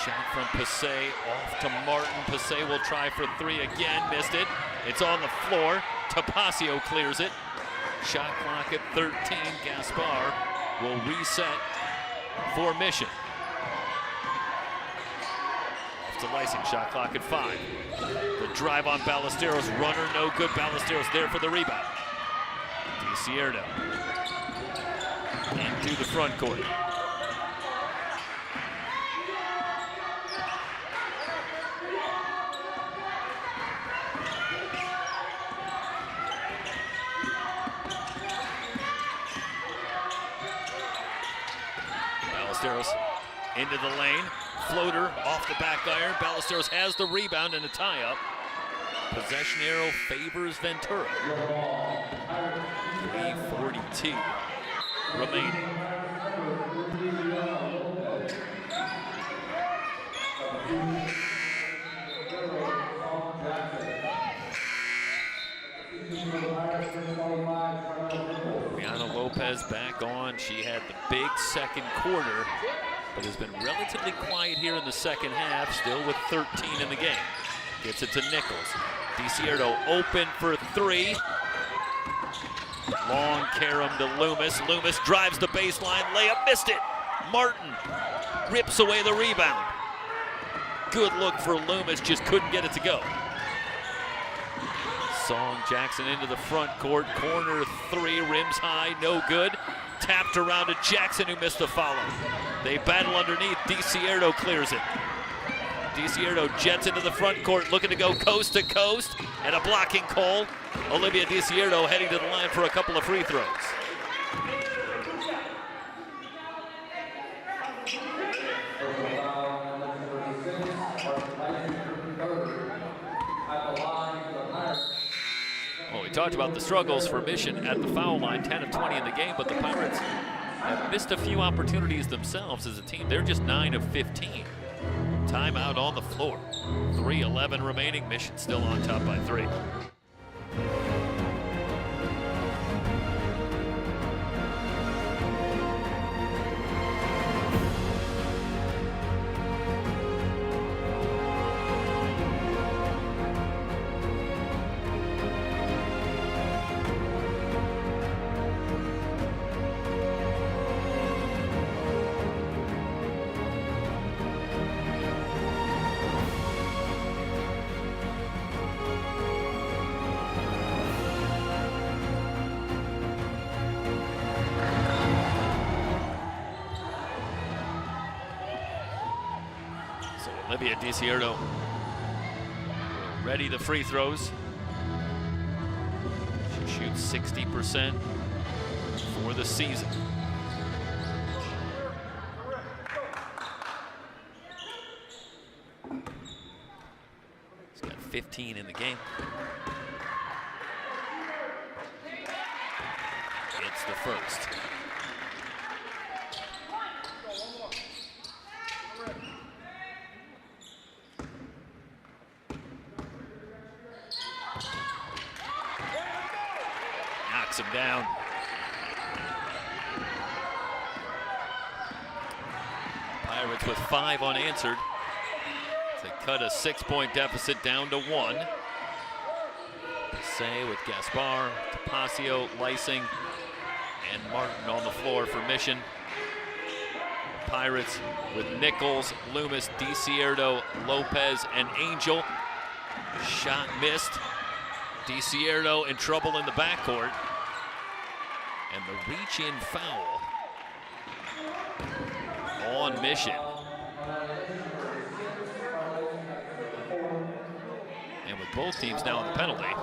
Shot from Passay off to Martin. Passay will try for 3 again, missed it. It's on the floor. Tapasio clears it. Shot clock at 13. Gaspar will reset for Mission. To Leising, shot clock at 5. The drive on Ballesteros, runner no good. Ballesteros there for the rebound. DiCierto into the front court. Ballesteros into the lane. Floater off the back iron. Ballesteros has the rebound and a tie-up. Possession arrow favors Ventura. 3:42 remaining. Brianna Lopez back on. She had the big second quarter, but has been relatively quiet here in the second half, still with 13 in the game. Gets it to Nichols. DiCierto open for 3. Long carom to Loomis. Loomis drives the baseline, layup, missed it. Martin rips away the rebound. Good look for Loomis, just couldn't get it to go. Song Jackson into the front court, corner 3, rims high, no good. Tapped around to Jackson, who missed the follow. They battle underneath. DiCierto clears it. DiCierto jets into the front court, looking to go coast to coast, and a blocking call. Olivia DiCierto heading to the line for a couple of free throws. Well, we talked about the struggles for Mission at the foul line, 10 of 20 in the game, but the Pirates have missed a few opportunities themselves as a team. They're just 9 of 15. Timeout on the floor. 3:11 remaining. Mission still on top by 3. Olivia DiCierto ready the free throws. She shoots 60% for the season. She's got 15 in the game. It's the first. Knocks him down. Pirates with 5 unanswered to cut a 6-point deficit down to 1. Say with Gaspar, Tapasio, Lysing, and Martin on the floor for Mission. Pirates with Nichols, Loomis, DiCierto, Lopez, and Angel. Shot missed. DiCierto in trouble in the backcourt. And the reach-in foul on Mission. And with both teams now in the penalty,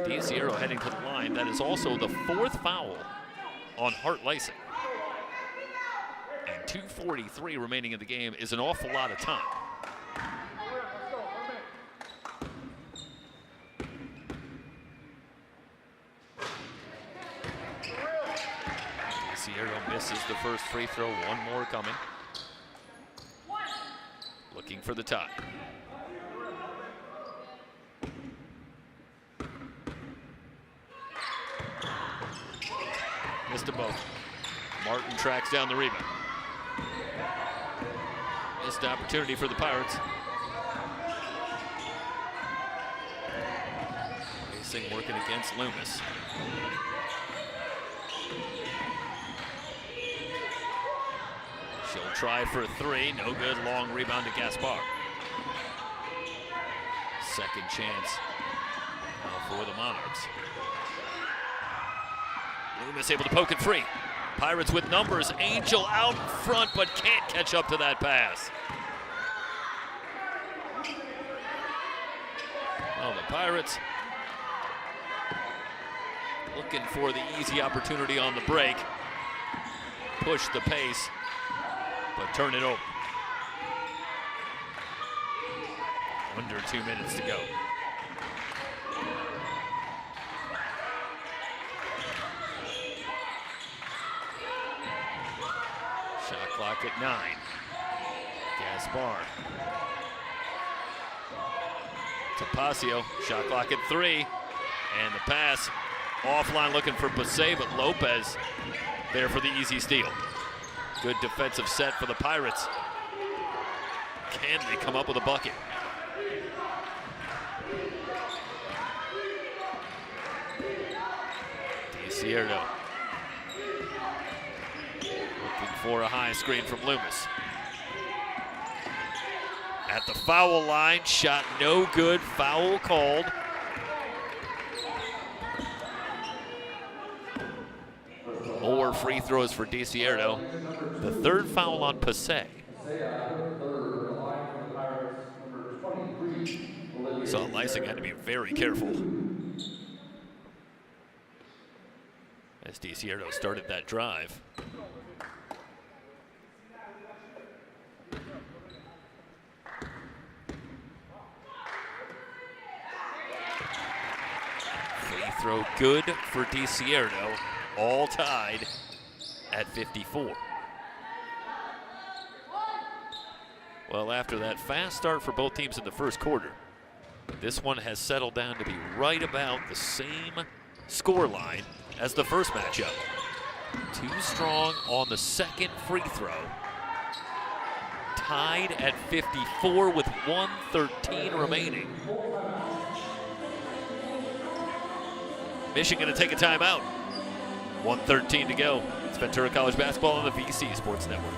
DiCierto heading to the line. That is also the 4th foul on Hart Lysing. And 2:43 remaining in the game is an awful lot of time. DiCierto misses the first free throw. One more coming. Looking for the tie. Missed them both. Martin tracks down the rebound. Missed opportunity for the Pirates. Racing working against Loomis. She'll try for 3. No good. Long rebound to Gaspar. Second chance for the Monarchs. Loomis able to poke it free. Pirates with numbers. Angel out front, but can't catch up to that pass. Well, the Pirates looking for the easy opportunity on the break. Push the pace, but turn it over. Under 2 minutes to go. Shot clock at 9. Gaspar. Tapasio, shot clock at 3. And the pass offline looking for Basay, but Lopez there for the easy steal. Good defensive set for the Pirates. Can they come up with a bucket? DiCierto looking for a high screen from Loomis. At the foul line, shot no good, foul called. More 4 free throws for DiCierto. The 3rd foul on Passay. So Lysing had to be very careful as DiCierto started that drive. Free throw good for DiCierto, all tied at 54. Well, after that fast start for both teams in the first quarter, this one has settled down to be right about the same score line as the first matchup. Too strong on the 2nd free throw. Tied at 54 with 1:13 remaining. Michigan going to take a timeout. 1:13 to go. It's Ventura College basketball on the VC Sports Network.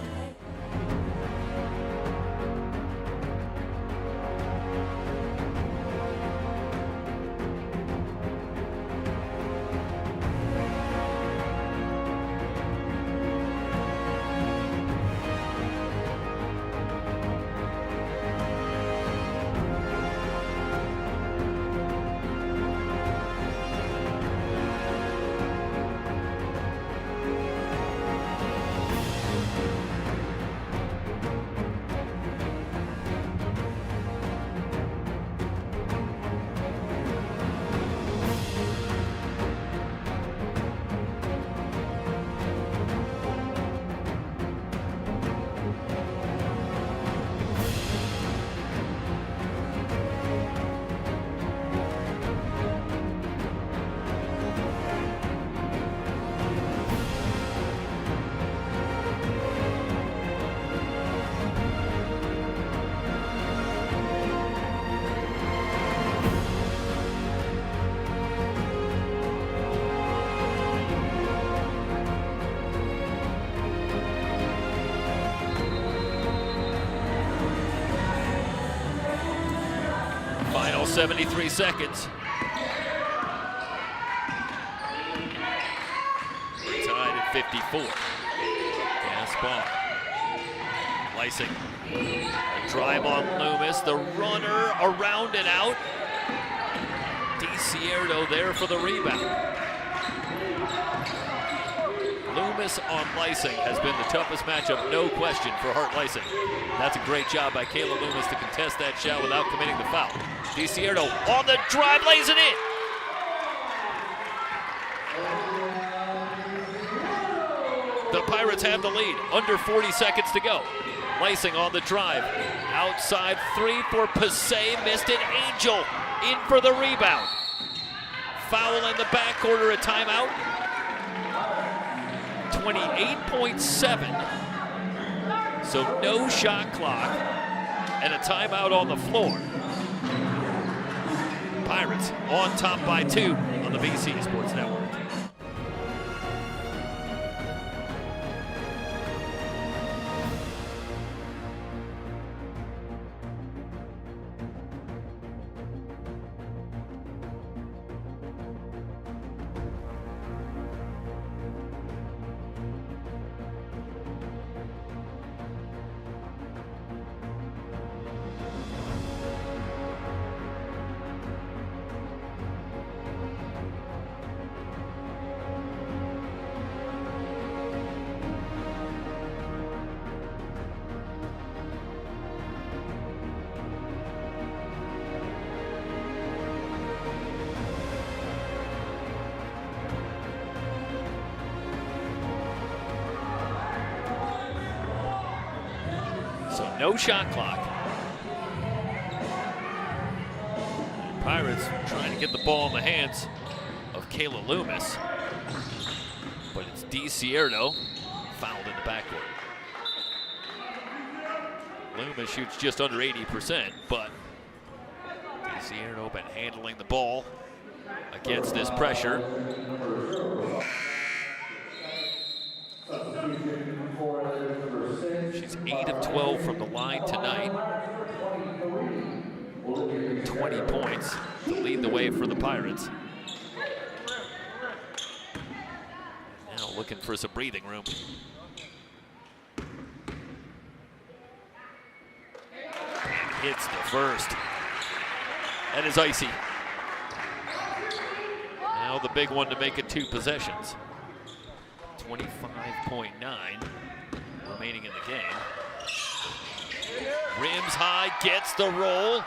Final 73 seconds. We're tied at 54. Gaspar. Lysing. A drive on Loomis. The runner around and out. DiCierto there for the rebound. Loomis on Lysing has been the toughest matchup, no question, for Hart Lysing. That's a great job by Kayla Loomis to contest that shot without committing the foul. DiCierto on the drive, lays it in. The Pirates have the lead, under 40 seconds to go. Lysing on the drive, outside 3 for Passay, missed it. Angel in for the rebound. Foul in the backcourt, a timeout. 28.7, so no shot clock and a timeout on the floor. Pirates on top by 2 on the VC Sports Network. So no shot clock. Pirates trying to get the ball in the hands of Kayla Loomis, but it's DiCierto fouled in the backcourt. Loomis shoots just under 80%, but DiCierto been handling the ball against this pressure. She's 8 of 12 from the line tonight. 20 points to lead the way for the Pirates. Now looking for some breathing room. Hits the first. That is icy. Now the big one to make it 2 possessions. 25.9 remaining in the game. Rims high, gets the roll.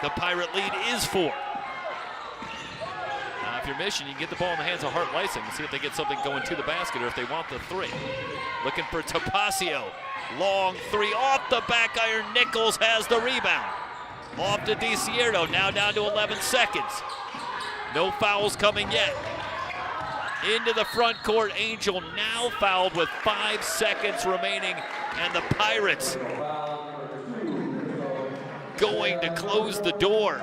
The Pirate lead is 4. Now if you're Mission, you can get the ball in the hands of Hart Lysing and see if they get something going to the basket or if they want the 3. Looking for Tapasio. Long 3 off the back iron. Nichols has the rebound. Off to DiCierto, now down to 11 seconds. No fouls coming yet. Into the front court, Angel now fouled with 5 seconds remaining, and the Pirates going to close the door.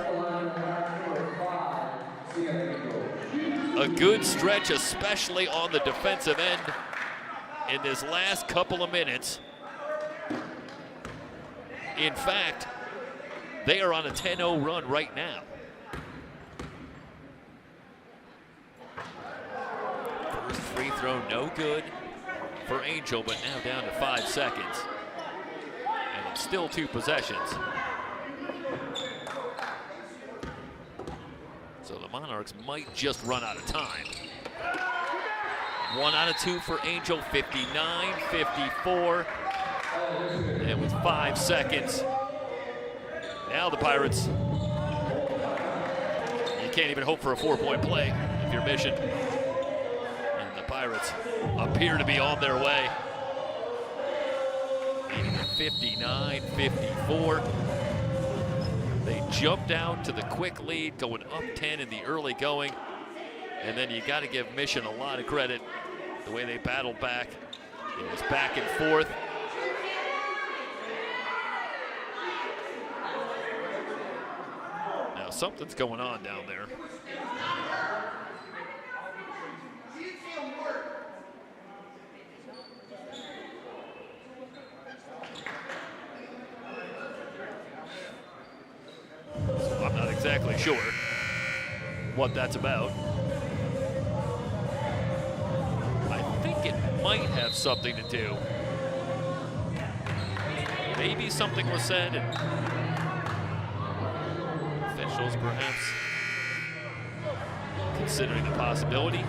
A good stretch, especially on the defensive end in this last couple of minutes. In fact, they are on a 10-0 run right now. First free throw, no good for Angel, but now down to 5 seconds. And it's still 2 possessions. So the Monarchs might just run out of time. 1 out of 2 for Angel, 59-54. And with 5 seconds, now the Pirates, you can't even hope for a 4-point play if you're Mission. And the Pirates appear to be on their way. 59-54. They jumped out to the quick lead, going up 10 in the early going. And then you got to give Mission a lot of credit, the way they battled back. It was back and forth. Now something's going on down there. So I'm not exactly sure what that's about. I think it might have something to do. Maybe something was said and officials perhaps considering the possibility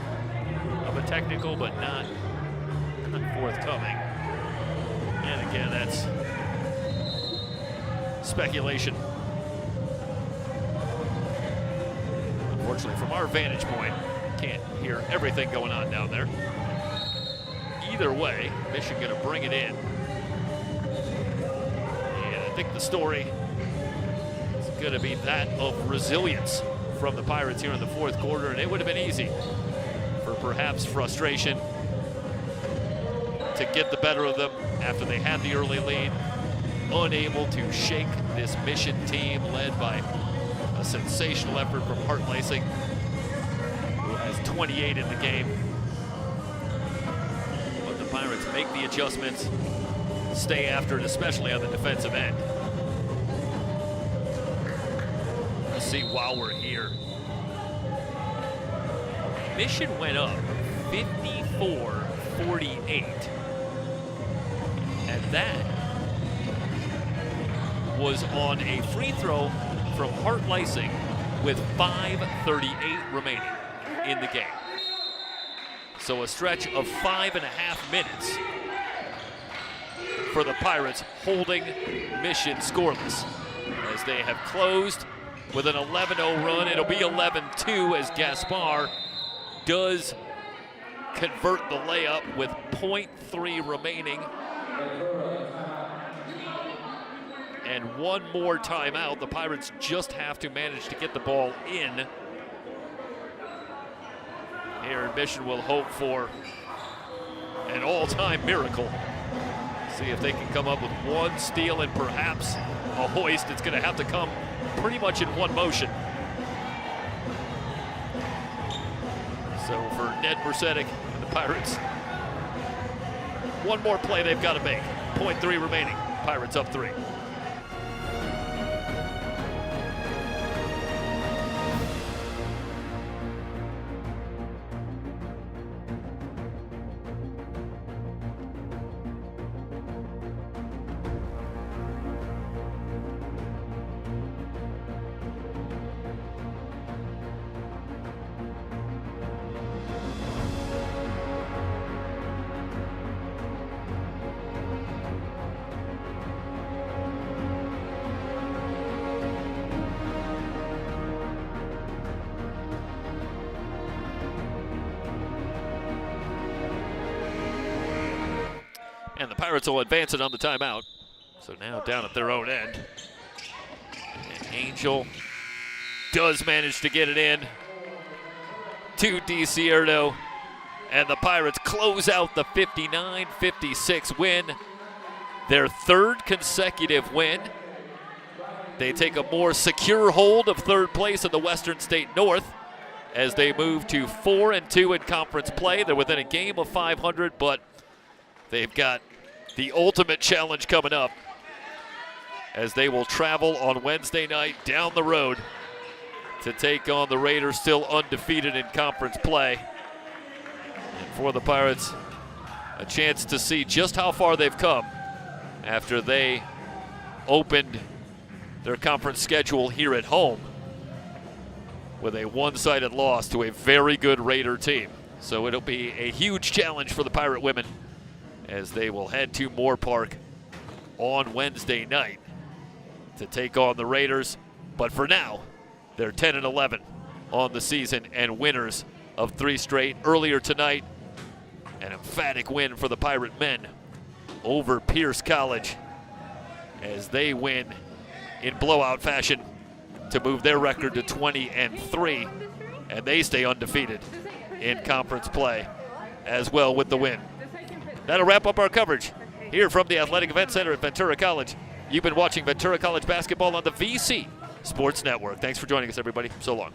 of a technical, but not forthcoming. And again, that's speculation. Unfortunately, from our vantage point, can't hear everything going on down there. Either way, Michigan gonna bring it in. And I think the story is gonna be that of resilience from the Pirates here in the 4th quarter, and it would have been easy for perhaps frustration to get the better of them after they had the early lead, unable to shake this Mission team led by a sensational effort from Hart Lysing, who has 28 in the game. But the Pirates make the adjustments, stay after it, especially on the defensive end. Let's see while we're here. Mission went up 54-48. And that was on a free throw from Hart Lysing with 5:38 remaining in the game. So a stretch of 5.5 minutes for the Pirates, holding Mission scoreless as they have closed with an 11-0 run. It'll be 11-2 as Gaspar does convert the layup with 0.3 remaining. And one more timeout. The Pirates just have to manage to get the ball in. Here, Mission will hope for an all-time miracle. See if they can come up with one steal and perhaps a hoist. It's going to have to come pretty much in one motion. So for Ned Mercedes and the Pirates, one more play they've got to make. 0.3 remaining. Pirates up 3. And the Pirates will advance it on the timeout. So now down at their own end. And Angel does manage to get it in to DiCierto. And the Pirates close out the 59-56 win. Their third consecutive win. They take a more secure hold of third place in the Western State North as they move to 4-2 in conference play. They're within a game of 500, but they've got the ultimate challenge coming up as they will travel on Wednesday night down the road to take on the Raiders, still undefeated in conference play. And for the Pirates, a chance to see just how far they've come after they opened their conference schedule here at home with a one-sided loss to a very good Raider team. So it'll be a huge challenge for the Pirate women as they will head to Moore Park on Wednesday night to take on the Raiders. But for now, they're 10-11 on the season and winners of 3 straight. Earlier tonight, an emphatic win for the Pirate men over Pierce College as they win in blowout fashion to move their record to 20-3, and they stay undefeated in conference play as well with the win. That'll wrap up our coverage here from the Athletic Event Center at Ventura College. You've been watching Ventura College basketball on the VC Sports Network. Thanks for joining us, everybody. So long.